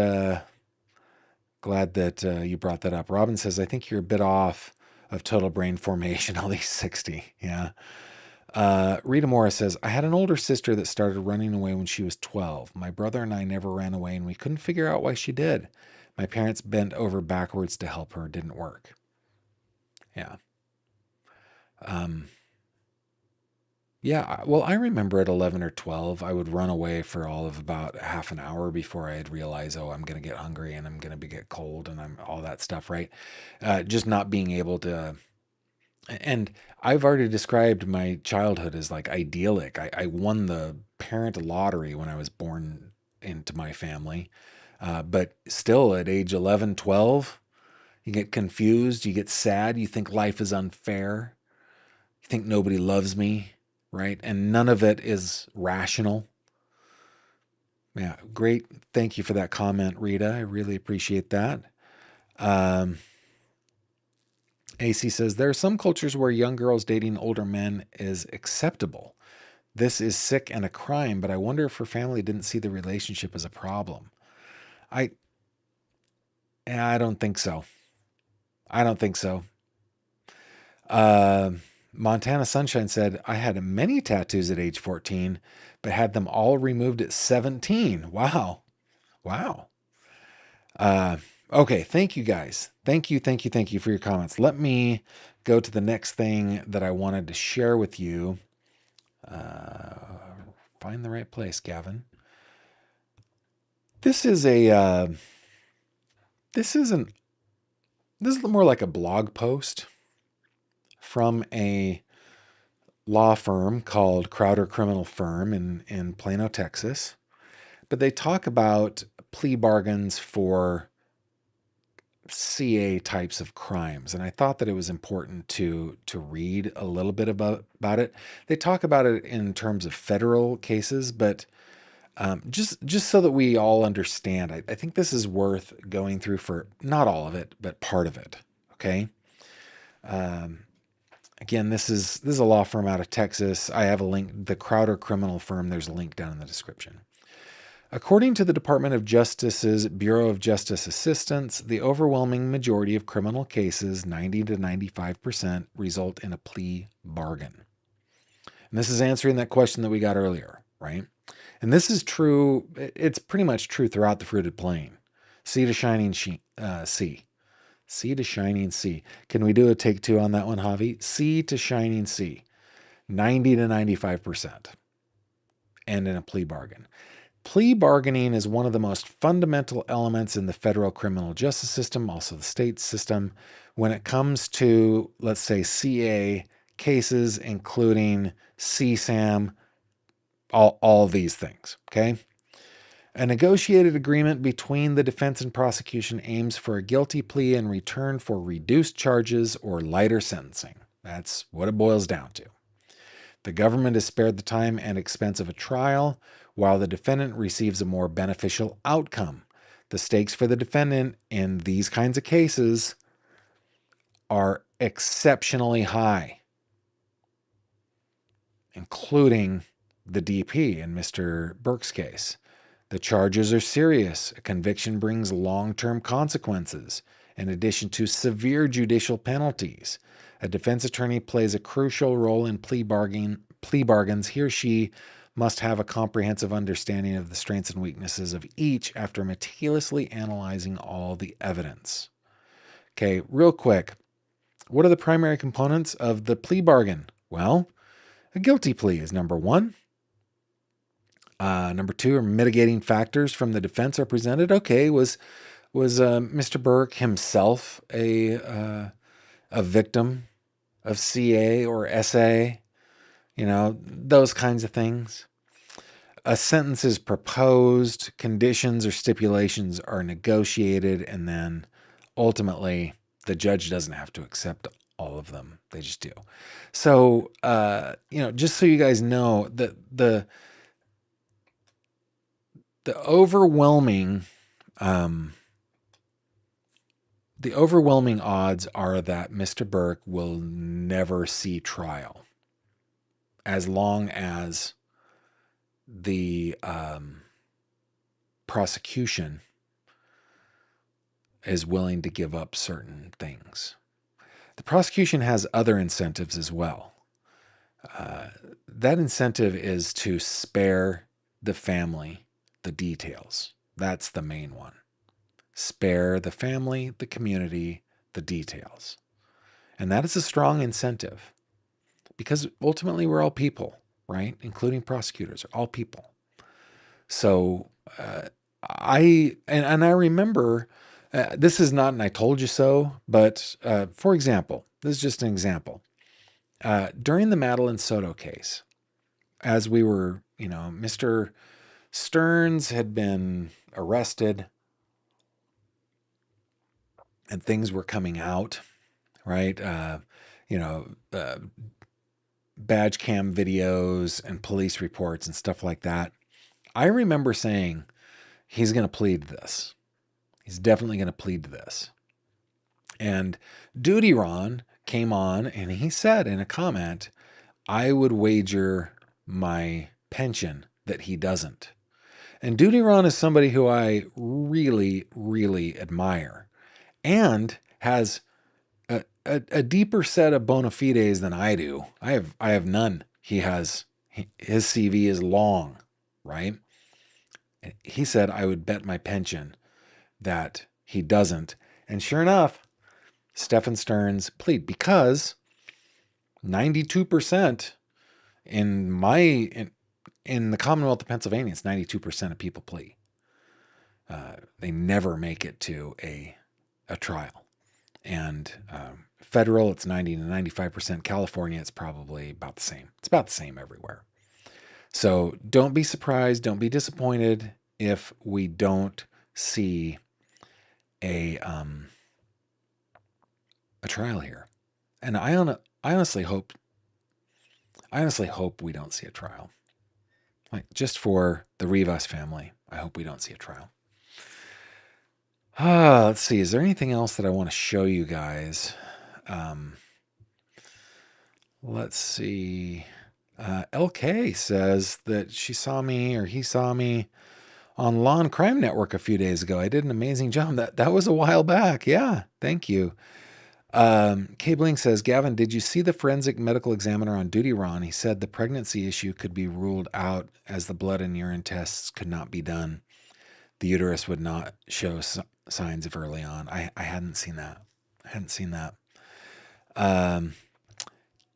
you brought that up. Robin says, I think you're a bit off of total brain formation, at least 60. Yeah. Rita Morris says, I had an older sister that started running away when she was 12. My brother and I never ran away, and we couldn't figure out why she did. My parents bent over backwards to help her. It didn't work. Yeah. Yeah, well, I remember at 11 or 12, I would run away for all of about half an hour before I'd realize, oh, I'm going to get hungry and I'm going to get cold and I'm all that stuff, right? Just not being able to. And I've already described my childhood as like idyllic. I won the parent lottery when I was born into my family. But still, at age 11, 12, you get confused, you get sad, you think life is unfair, you think nobody loves me, right? And none of it is rational. Yeah, great. Thank you for that comment, Rita. I really appreciate that. AC says, there are some cultures where young girls dating older men is acceptable. This is sick and a crime, but I wonder if her family didn't see the relationship as a problem. I don't think so. I don't think so. Montana Sunshine said, I had many tattoos at age 14, but had them all removed at 17. Wow. Wow. Okay. Thank you guys. Thank you for your comments. Let me go to the next thing that I wanted to share with you. Find the right place, Gavin. This is a this isn't this is more like a blog post from a law firm called Crowder Criminal Firm in Plano, Texas. But they talk about plea bargains for CA types of crimes, and I thought that it was important to read a little bit about it. They talk about it in terms of federal cases, but just so that we all understand, I think this is worth going through for not all of it, but part of it. Okay. Again, this is a law firm out of Texas. I have a link, the Crowder Criminal Firm. There's a link down in the description. According to the Department of Justice's Bureau of Justice Assistance, the overwhelming majority of criminal cases, 90 to 95%, result in a plea bargain. And this is answering that question that we got earlier, right? And this is true. It's pretty much true throughout the fruited plain. Sea to shining sea. Sea to shining sea. Can we do a take two on that one, Javi? Sea to shining sea. 90 to 95%. And in a plea bargain. Plea bargaining is one of the most fundamental elements in the federal criminal justice system, also the state system, when it comes to, let's say, CA cases, including CSAM, all these things, okay? A negotiated agreement between the defense and prosecution aims for a guilty plea in return for reduced charges or lighter sentencing. That's what it boils down to. The government is spared the time and expense of a trial, while the defendant receives a more beneficial outcome. The stakes for the defendant in these kinds of cases are exceptionally high, including the DP in Mr. Burke's case. The charges are serious. A conviction brings long-term consequences, in addition to severe judicial penalties. A defense attorney plays a crucial role in plea bargains. He or she must have a comprehensive understanding of the strengths and weaknesses of each after meticulously analyzing all the evidence. Okay, real quick. What are the primary components of the plea bargain? Well, a guilty plea is number one. Number two are mitigating factors from the defense are presented. Okay, was Mr. Burke himself a victim of CA or SA? You know, those kinds of things. A sentence is proposed, conditions or stipulations are negotiated, and then ultimately the judge doesn't have to accept all of them. They just do. So, just so you guys know, the overwhelming odds are that Mr. Burke will never see trial as long as the prosecution is willing to give up certain things. The prosecution has other incentives as well. That incentive is to spare the family the details. That's the main one. Spare the family, the community, the details. And that is a strong incentive because ultimately we're all people, right? Including prosecutors are all people. So I remember, this is not an I told you so, but for example, this is just an example. During the Madeline Soto case, as we were, Mr. Stearns had been arrested and things were coming out, right? Badge cam videos and police reports and stuff like that. I remember saying, he's going to plead this. He's definitely going to plead to this. And Duty Ron came on and he said in a comment, I would wager my pension that he doesn't. And Duty Ron is somebody who I really, really admire and has a deeper set of bona fides than I do. I have none. His CV is long, right? He said I would bet my pension that he doesn't. And sure enough, Stephen Stearns plead because 92% in the Commonwealth of Pennsylvania, it's 92% of people plea. they never make it to a trial. And federal, it's 90 to 95%. California, it's probably about the same. It's about the same everywhere. So don't be surprised. Don't be disappointed if we don't see a trial here. And I honestly hope we don't see a trial. Like, just for the Rivas family, I hope we don't see a trial. Let's see. Is there anything else that I want to show you guys? Let's see. LK says that she saw me, or he saw me, on Law and Crime Network a few days ago. I did an amazing job. That was a while back. Yeah, thank you. Cabling says, Gavin, did you see the forensic medical examiner on duty, Ron? He said the pregnancy issue could be ruled out as the blood and urine tests could not be done. The uterus would not show signs of early on. I hadn't seen that.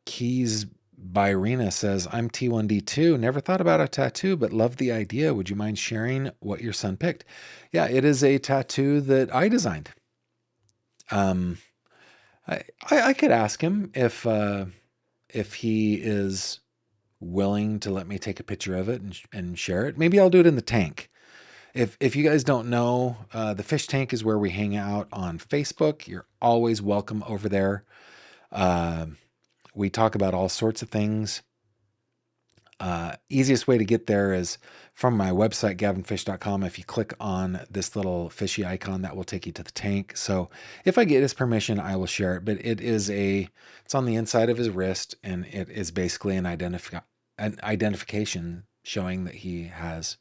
Keys by Rena says, I'm T1D2. Never thought about a tattoo, but love the idea. Would you mind sharing what your son picked? Yeah, it is a tattoo that I designed. I could ask him if he is willing to let me take a picture of it and share it. Maybe I'll do it in the tank. If you guys don't know, the fish tank is where we hang out on Facebook. You're always welcome over there. We talk about all sorts of things. Easiest way to get there is from my website, gavinfish.com. If you click on this little fishy icon, that will take you to the tank. So if I get his permission, I will share it. But it's on the inside of his wrist, and it is basically an identification showing that he has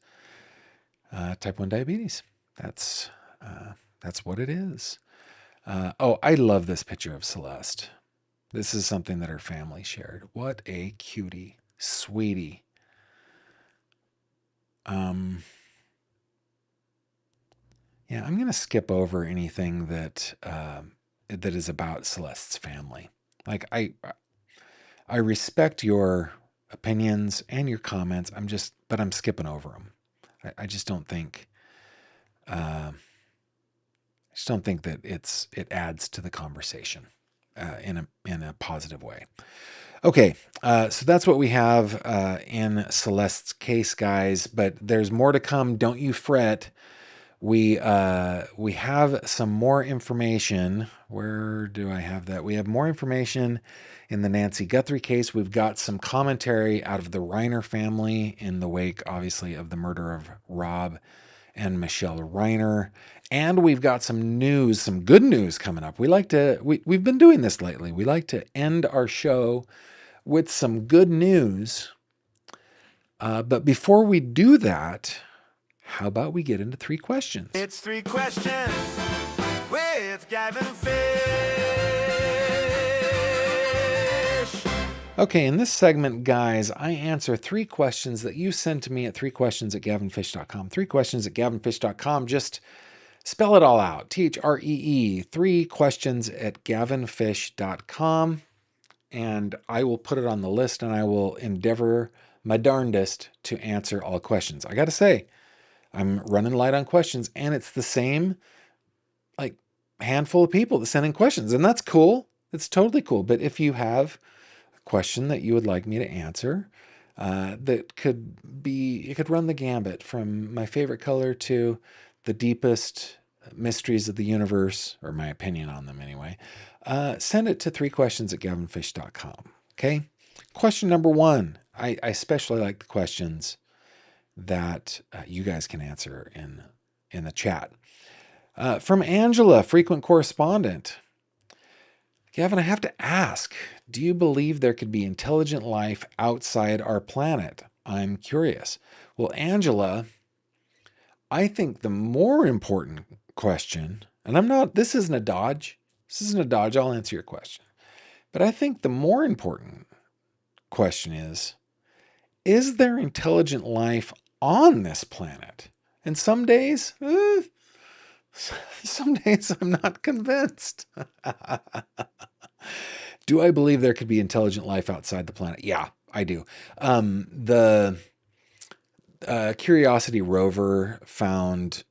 type 1 diabetes. That's what it is. I love this picture of Celeste. This is something that her family shared. What a cutie. Sweetie. Yeah, I'm going to skip over anything that is about Celeste's family. Like, I respect your opinions and your comments. But I'm skipping over them. I just don't think that it adds to the conversation in a positive way. Okay, so that's what we have in Celeste's case, guys. But there's more to come. Don't you fret. We have some more information. Where do I have that? We have more information in the Nancy Guthrie case. We've got some commentary out of the Reiner family in the wake, obviously, of the murder of Rob and Michelle Reiner. And we've got some news, some good news coming up. We've been doing this lately. We like to end our show with some good news. But before we do that, how about we get into 3 questions? It's 3 questions with Gavin Fish. Okay, in this segment, guys, I answer 3 questions that you send to me at 3questions@gavinfish.com. 3questions@gavinfish.com. Just spell it all out. THREE. 3questions@gavinfish.com. And I will put it on the list, and I will endeavor my darndest to answer all questions. I got to say, I'm running light on questions, and it's the same handful of people that send in questions, and that's cool. It's totally cool. But if you have a question that you would like me to answer, that could run the gambit from my favorite color to the deepest mysteries of the universe, or my opinion on them anyway, send it to 3questions@gavinfish.com. Okay. Question number 1. I especially like the questions that you guys can answer in the chat. From Angela, frequent correspondent. Gavin, I have to ask, do you believe there could be intelligent life outside our planet? I'm curious. Well, Angela, I think the more important question, and this isn't a dodge. I'll answer your question. But I think the more important question is there intelligent life on this planet? And some days I'm not convinced. Do I believe there could be intelligent life outside the planet? Yeah, I do. The Curiosity rover found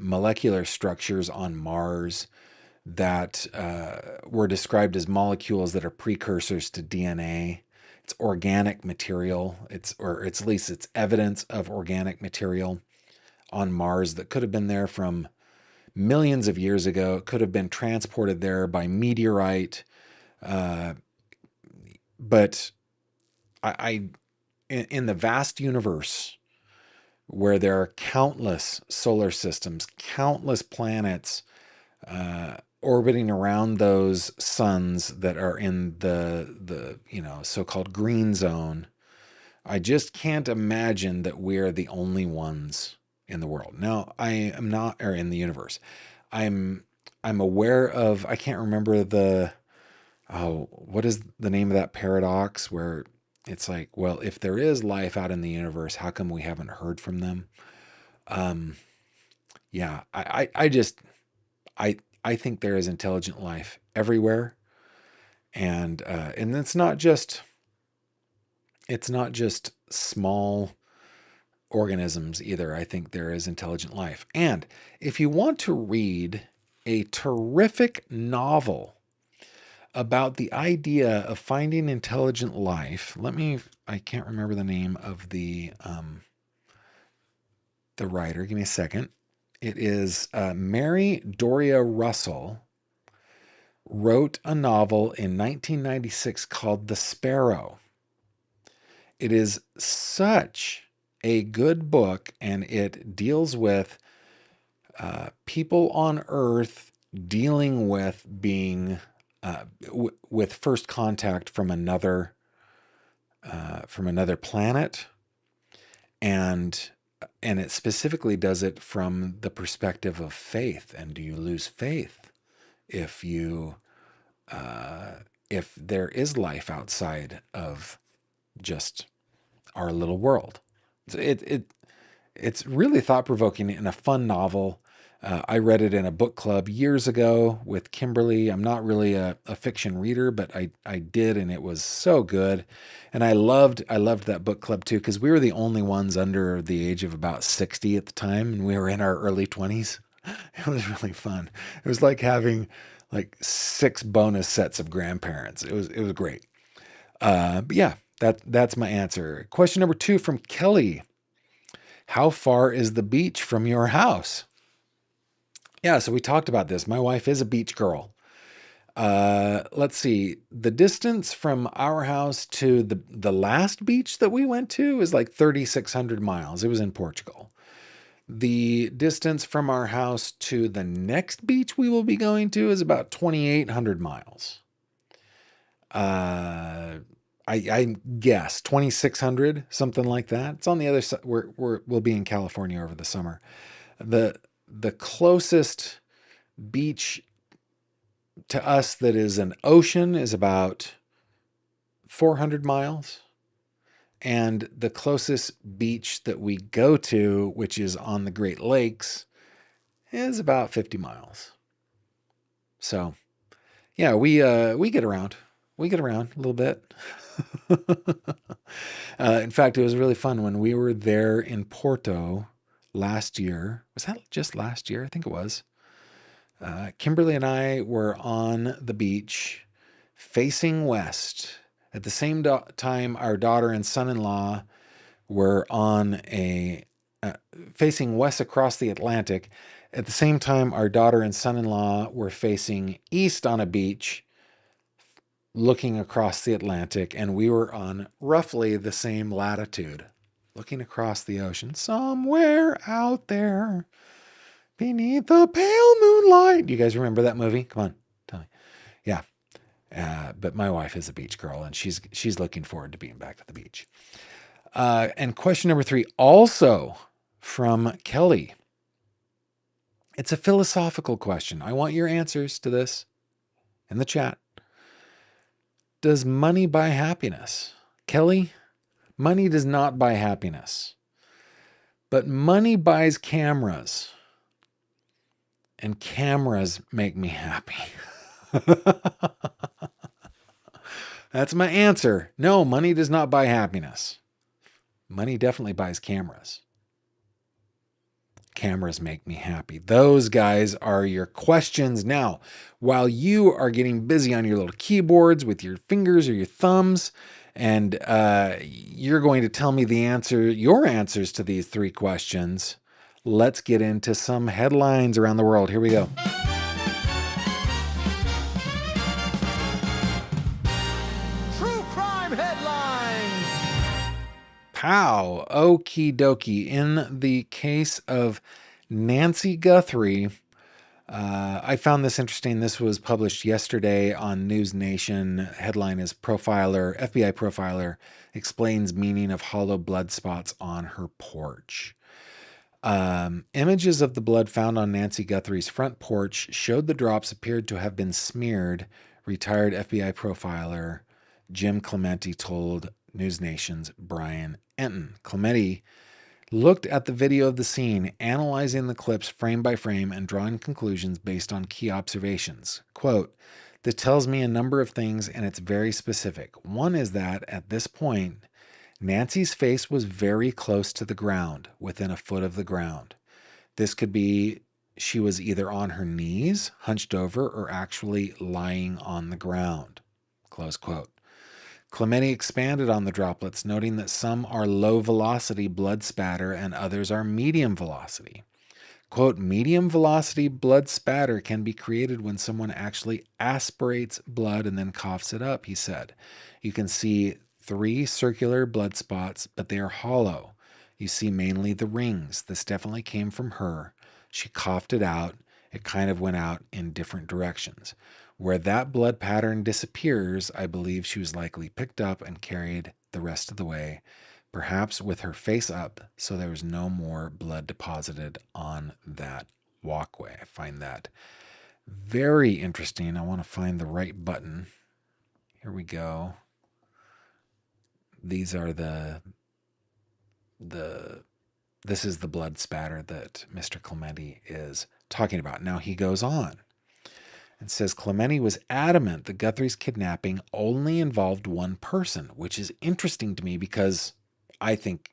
molecular structures on Mars that were described as molecules that are precursors to DNA. It's organic material. Or at least it's evidence of organic material on Mars that could have been there from millions of years ago. It could have been transported there by meteorite. But in the vast universe, where there are countless solar systems, countless planets orbiting around those suns that are in the so-called green zone, I just can't imagine that we're the only ones in the world. Now, I am not, or in the universe. I'm aware of, I can't remember what is the name of that paradox where it's like, well, if there is life out in the universe, how come we haven't heard from them? Yeah, I think there is intelligent life everywhere, and it's not just small organisms either. I think there is intelligent life. And if you want to read a terrific novel about the idea of finding intelligent life, I can't remember the name of the writer. Give me a second. It is Mary Doria Russell wrote a novel in 1996 called The Sparrow. It is such a good book, and it deals with people on Earth dealing with being with first contact from another planet, and it specifically does it from the perspective of faith. And do you lose faith if there is life outside of just our little world? It's really thought-provoking and a fun novel. I read it in a book club years ago with Kimberly. I'm not really a fiction reader, but I did, and it was so good. And I loved that book club too, because we were the only ones under the age of about 60 at the time, and we were in our early 20s. It was really fun. It was like having like 6 bonus sets of grandparents. It was great. But yeah, that's my answer. Question number 2 from Kelly. How far is the beach from your house? Yeah, so we talked about this. My wife is a beach girl. Let's see. The distance from our house to the last beach that we went to is like 3,600 miles. It was in Portugal. The distance from our house to the next beach we will be going to is about 2,800 miles. I guess 2,600, something like that. It's on the other side. We'll be in California over the summer. The closest beach to us that is an ocean is about 400 miles. And the closest beach that we go to, which is on the Great Lakes, is about 50 miles. So, yeah, we get around. We get around a little bit. In fact, it was really fun when we were there in Porto last year. Was that just last year? I think it was. Kimberly and I were on the beach facing west. At the same time, our daughter and son-in-law were on facing west across the Atlantic. At the same time, our daughter and son-in-law were facing east on a beach, looking across the Atlantic, and we were on roughly the same latitude, looking across the ocean, somewhere out there, beneath the pale moonlight. Do you guys remember that movie? Come on, tell me. Yeah. But my wife is a beach girl, and she's looking forward to being back at the beach. And question number 3, also from Kelly. It's a philosophical question. I want your answers to this in the chat. Does money buy happiness? Kelly, money does not buy happiness. But money buys cameras. And cameras make me happy. That's my answer. No, money does not buy happiness. Money definitely buys cameras. Cameras make me happy. Those guys are your questions. Now, while you are getting busy on your little keyboards with your fingers or your thumbs, and you're going to tell me your answers to these 3 questions, let's get into some headlines around the world. Here we go. True crime headlines. Pow, okie dokie. In the case of Nancy Guthrie, I found this interesting. This was published yesterday on News Nation. Headline is FBI profiler explains meaning of hollow blood spots on her porch. Images of the blood found on Nancy Guthrie's front porch showed the drops appeared to have been smeared, retired FBI profiler Jim Clemente told News Nation's Brian Enton. Clemente looked at the video of the scene, analyzing the clips frame by frame and drawing conclusions based on key observations. Quote, "This tells me a number of things and it's very specific. One is that at this point, Nancy's face was very close to the ground, within a foot of the ground. This could be she was either on her knees, hunched over, or actually lying on the ground." Close quote. Clemente expanded on the droplets, noting that some are low velocity blood spatter and others are medium velocity. Quote, "Medium velocity blood spatter can be created when someone actually aspirates blood and then coughs it up," he said. "You can see 3 circular blood spots, but they are hollow. You see mainly the rings. This definitely came from her. She coughed it out. It kind of went out in different directions. Where that blood pattern disappears, I believe she was likely picked up and carried the rest of the way, perhaps with her face up, so there was no more blood deposited on that walkway." I find that very interesting. I want to find the right button. Here we go. These are this is the blood spatter that Mr. Clemente is talking about. Now he goes on and says Clemente was adamant that Guthrie's kidnapping only involved one person, which is interesting to me because I think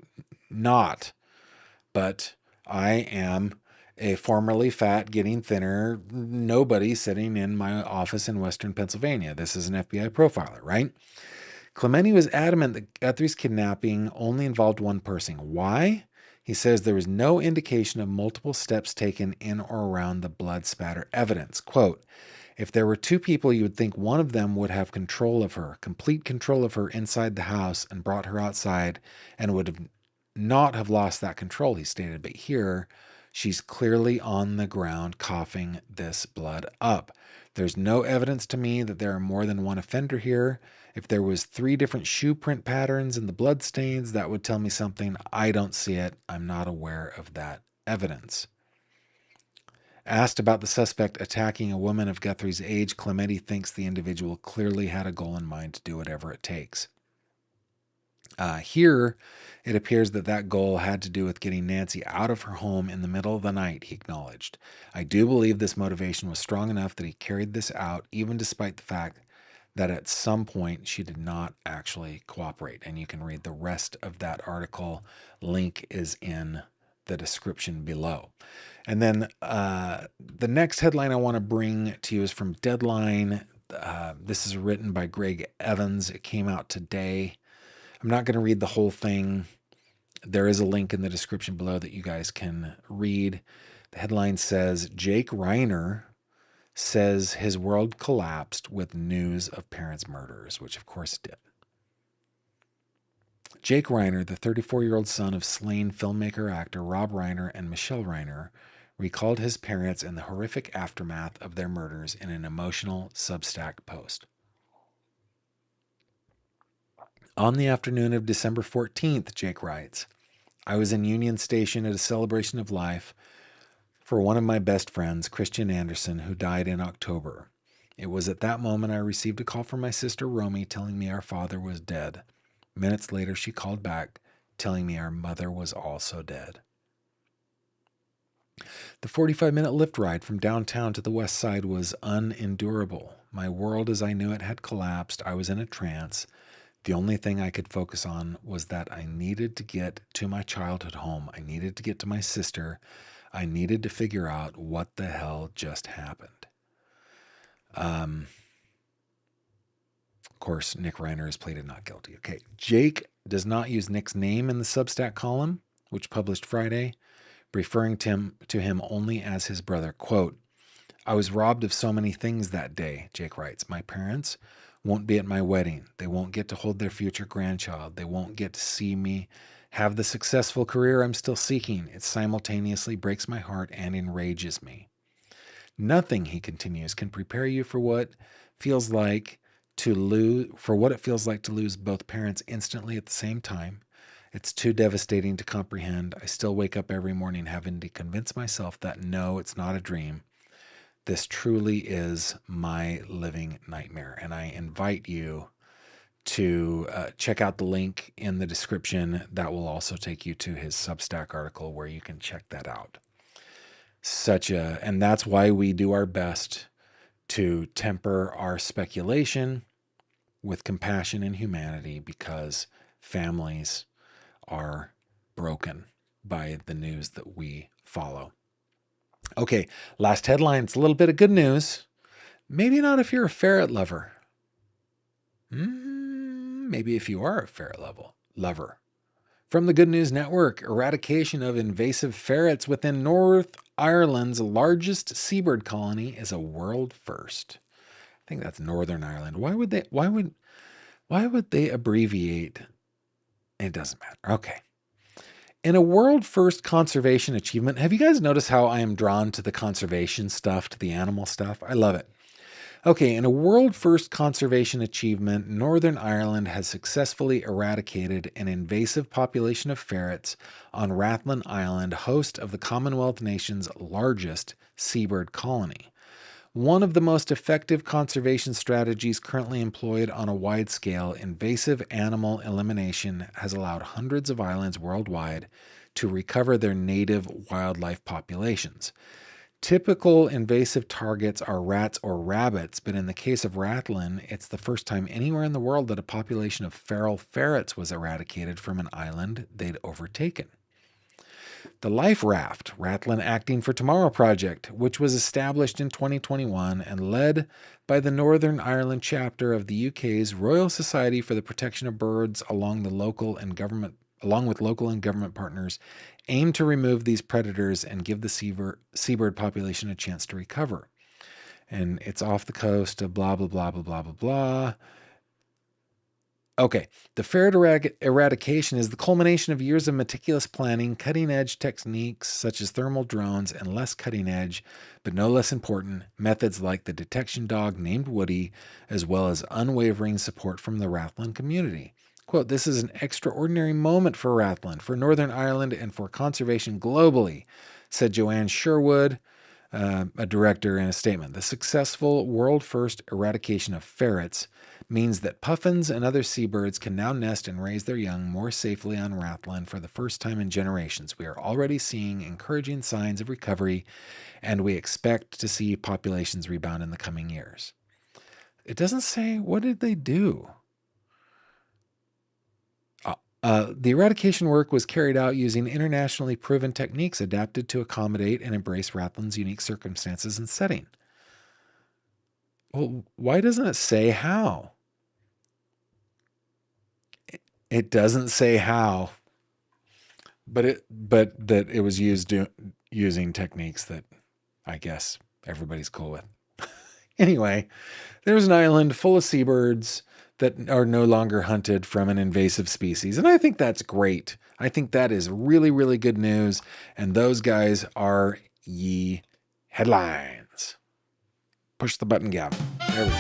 not. But I am a formerly fat, getting thinner nobody sitting in my office in Western Pennsylvania. This is an FBI profiler, right? Clemente was adamant that Guthrie's kidnapping only involved one person. Why? He says there was no indication of multiple steps taken in or around the blood spatter evidence. Quote, "If there were 2 people, you would think one of them would have control of her, complete control of her inside the house and brought her outside and would have not have lost that control," he stated. But here, she's clearly on the ground coughing this blood up. "There's no evidence to me that there are more than one offender here. If there was 3 different shoe print patterns in the blood stains, that would tell me something. I don't see it. I'm not aware of that evidence." Asked about the suspect attacking a woman of Guthrie's age, Clemente thinks the individual clearly had a goal in mind to do whatever it takes. Here, it appears that goal had to do with getting Nancy out of her home in the middle of the night, he acknowledged. "I do believe this motivation was strong enough that he carried this out, even despite the fact that at some point she did not actually cooperate." And you can read the rest of that article. Link is in the description below. And then the next headline I want to bring to you is from Deadline. This is written by Greg Evans. It came out today. I'm not going to read the whole thing. There is a link in the description below that you guys can read. The headline says, "Jake Reiner says his world collapsed with news of parents' murders," which of course it did. Jake Reiner, the 34-year-old son of slain filmmaker-actor Rob Reiner and Michelle Reiner, recalled his parents and the horrific aftermath of their murders in an emotional Substack post. "On the afternoon of December 14th, Jake writes, I was in Union Station at a celebration of life for one of my best friends, Christian Anderson, who died in October. It was at that moment I received a call from my sister Romy telling me our father was dead. Minutes later, she called back telling me our mother was also dead. The 45-minute lift ride from downtown to the west side was unendurable. My world as I knew it had collapsed. I was in a trance. The only thing I could focus on was that I needed to get to my childhood home. I needed to get to my sister. I needed to figure out what the hell just happened. Of course, Nick Reiner has pleaded not guilty. Okay, Jake does not use Nick's name in the Substack column, which published Friday, referring to him only as his brother. Quote, I was robbed of so many things that day, Jake writes. My parents won't be at my wedding. They won't get to hold their future grandchild. They won't get to see me have the successful career I'm still seeking. It simultaneously breaks my heart and enrages me. Nothing, he continues, can prepare you for what feels like to lose both parents instantly at the same time. It's too devastating to comprehend. I still wake up every morning having to convince myself that no, it's not a dream. This truly is my living nightmare. And I invite you to check out the link in the description. That will also take you to his Substack article where you can check that out. And that's why we do our best to temper our speculation with compassion and humanity, because families are broken by the news that we follow. Okay, last headline. It's a little bit of good news. Maybe not if you're a ferret lover. Maybe if you are a ferret lover. From the Good News Network, eradication of invasive ferrets within North Ireland's largest seabird colony is a world first. I think that's Northern Ireland. Why would they abbreviate? It doesn't matter. Okay. In a world first conservation achievement, have you guys noticed how I am drawn to the conservation stuff, to the animal stuff? I love it. Okay, in a world first conservation achievement, Northern Ireland has successfully eradicated an invasive population of ferrets on Rathlin Island, host of the Commonwealth nation's largest seabird colony. One of the most effective conservation strategies currently employed on a wide scale, invasive animal elimination has allowed hundreds of islands worldwide to recover their native wildlife populations. Typical invasive targets are rats or rabbits, but in the case of Rathlin, it's the first time anywhere in the world that a population of feral ferrets was eradicated from an island they'd overtaken. The Life Raft, Rathlin Acting for Tomorrow project, which was established in 2021 and led by the Northern Ireland chapter of the UK's Royal Society for the Protection of Birds, along with local and government partners, aim to remove these predators and give the seabird population a chance to recover. And it's off the coast of blah, blah, blah, blah, blah, blah, blah. Okay, the ferret eradication is the culmination of years of meticulous planning, cutting-edge techniques such as thermal drones, and less cutting-edge, but no less important, methods like the detection dog named Woody, as well as unwavering support from the Rathlin community. Quote, this is an extraordinary moment for Rathlin, for Northern Ireland, and for conservation globally, said Joanne Sherwood, a director, in a statement. The successful world-first eradication of ferrets means that puffins and other seabirds can now nest and raise their young more safely on Rathlin for the first time in generations. We are already seeing encouraging signs of recovery, and we expect to see populations rebound in the coming years. It doesn't say, what did they do? The eradication work was carried out using internationally proven techniques adapted to accommodate and embrace Rathlin's unique circumstances and setting. Well, why doesn't it say how? It doesn't say how, but that it was using techniques that I guess everybody's cool with. Anyway, there's an island full of seabirds that are no longer hunted from an invasive species. And I think that's great. I think that is really, really good news. And those guys are ye headlines. Push the button, Gavin. There we go.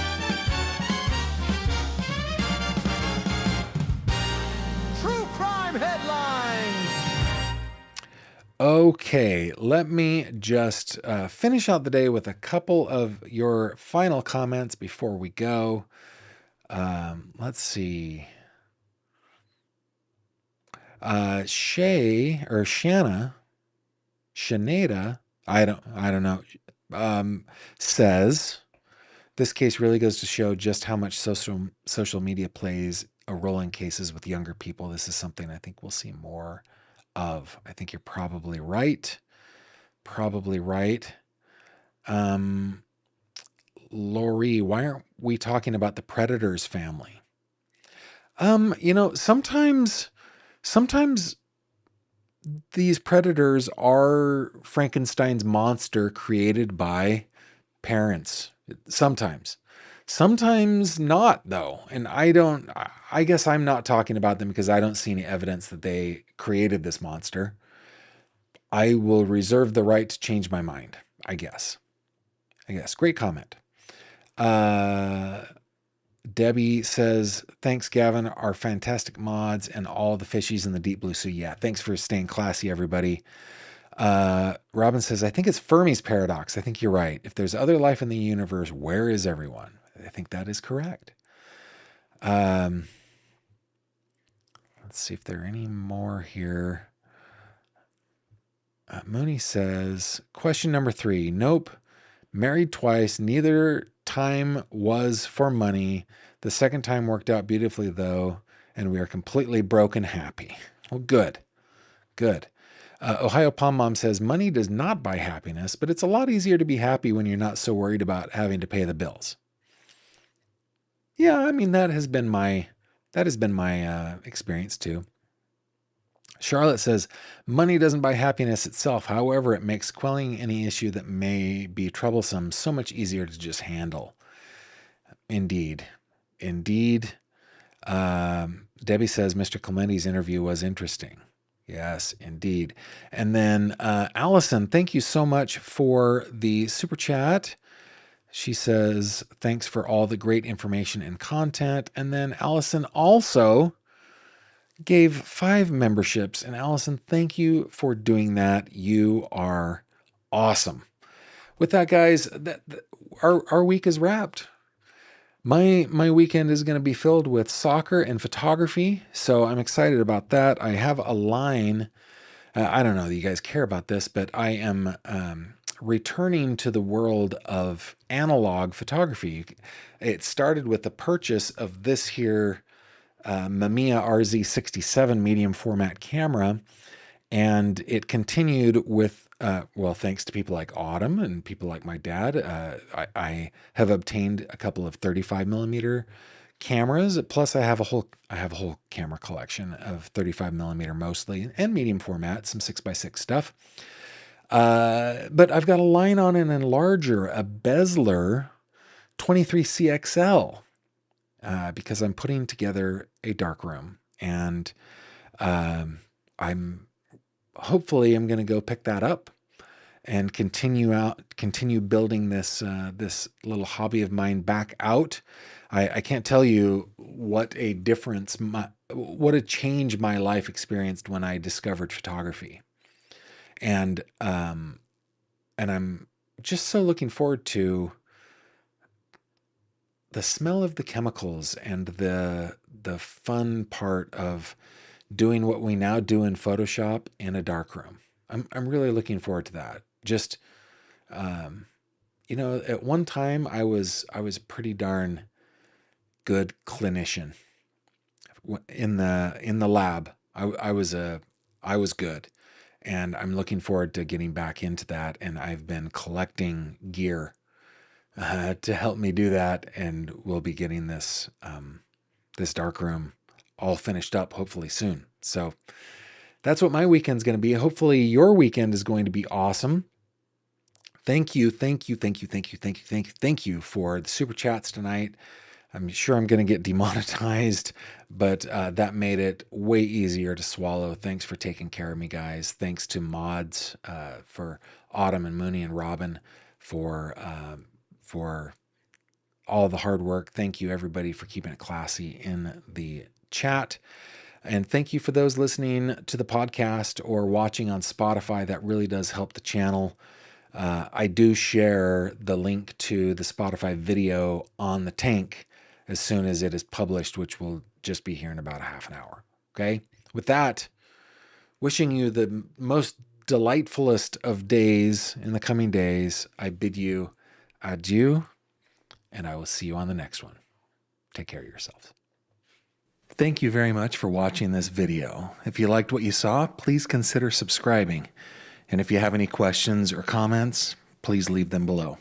True crime headlines. Okay, let me just finish out the day with a couple of your final comments before we go. Let's see. Shanada, I don't know, says this case really goes to show just how much social media plays a role in cases with younger people. This is something I think we'll see more of. I think you're probably right. probably right. Lori, why aren't we talking about the Predators family? Sometimes these predators are Frankenstein's monster created by parents. Sometimes. Sometimes not, though. And I guess I'm not talking about them because I don't see any evidence that they created this monster. I will reserve the right to change my mind, I guess. Great comment. Debbie says, thanks, Gavin, our fantastic mods and all the fishies in the deep blue sea. Yeah, thanks for staying classy, everybody. Robin says, I think it's Fermi's paradox. I think you're right. If there's other life in the universe, where is everyone? I think that is correct. Let's see if there are any more here. Mooney says, question number 3. Nope. Married twice. Neither time was for money. The second time worked out beautifully, though, and we are completely broken happy. Well, good. Good. Ohio Palm Mom says, money does not buy happiness, but it's a lot easier to be happy when you're not so worried about having to pay the bills. Yeah, I mean, that has been my experience too. Charlotte says, money doesn't buy happiness itself. However, it makes quelling any issue that may be troublesome so much easier to just handle. Indeed. Debbie says, Mr. Clementi's interview was interesting. Yes, indeed. And then Allison, thank you so much for the super chat. She says, thanks for all the great information and content. And then Allison also gave 5 memberships. And Allison, thank you for doing that. You are awesome. With that, guys, our week is wrapped. My weekend is going to be filled with soccer and photography, so I'm excited about that. I have a line. I don't know that you guys care about this, but I am returning to the world of analog photography. It started with the purchase of this here Mamiya RZ67 medium format camera, and it continued with, thanks to people like Autumn and people like my dad, I have obtained a couple of 35 millimeter cameras. Plus, I have a whole camera collection of 35 millimeter mostly and medium format, some 6x6 stuff. But I've got a line on an enlarger, a Bezeler 23CXL, because I'm putting together a darkroom, and I'm going to go pick that up and continue building this little hobby of mine back out. I can't tell you what a difference, what a change my life experienced when I discovered photography. And I'm just so looking forward to the smell of the chemicals and the fun part of doing what we now do in Photoshop in a darkroom. I'm really looking forward to that. Just, at one time I was a pretty darn good clinician in the lab. I was good, and I'm looking forward to getting back into that. And I've been collecting gear to help me do that, and we'll be getting this darkroom all finished up hopefully soon. So that's what my weekend's going to be. Hopefully your weekend is going to be awesome. Thank you for the super chats tonight. I'm sure I'm going to get demonetized, but that made it way easier to swallow. Thanks for taking care of me, guys. Thanks to mods, for Autumn and Mooney and Robin for all the hard work. Thank you, everybody, for keeping it classy in the chat. And thank you for those listening to the podcast or watching on Spotify. That really does help the channel. I do share the link to the Spotify video on the tank as soon as it is published, which will just be here in about a half an hour. Okay? With that, wishing you the most delightfulest of days in the coming days, I bid you adieu, and I will see you on the next one. Take care of yourselves. Thank you very much for watching this video. If you liked what you saw, please consider subscribing. And if you have any questions or comments, please leave them below.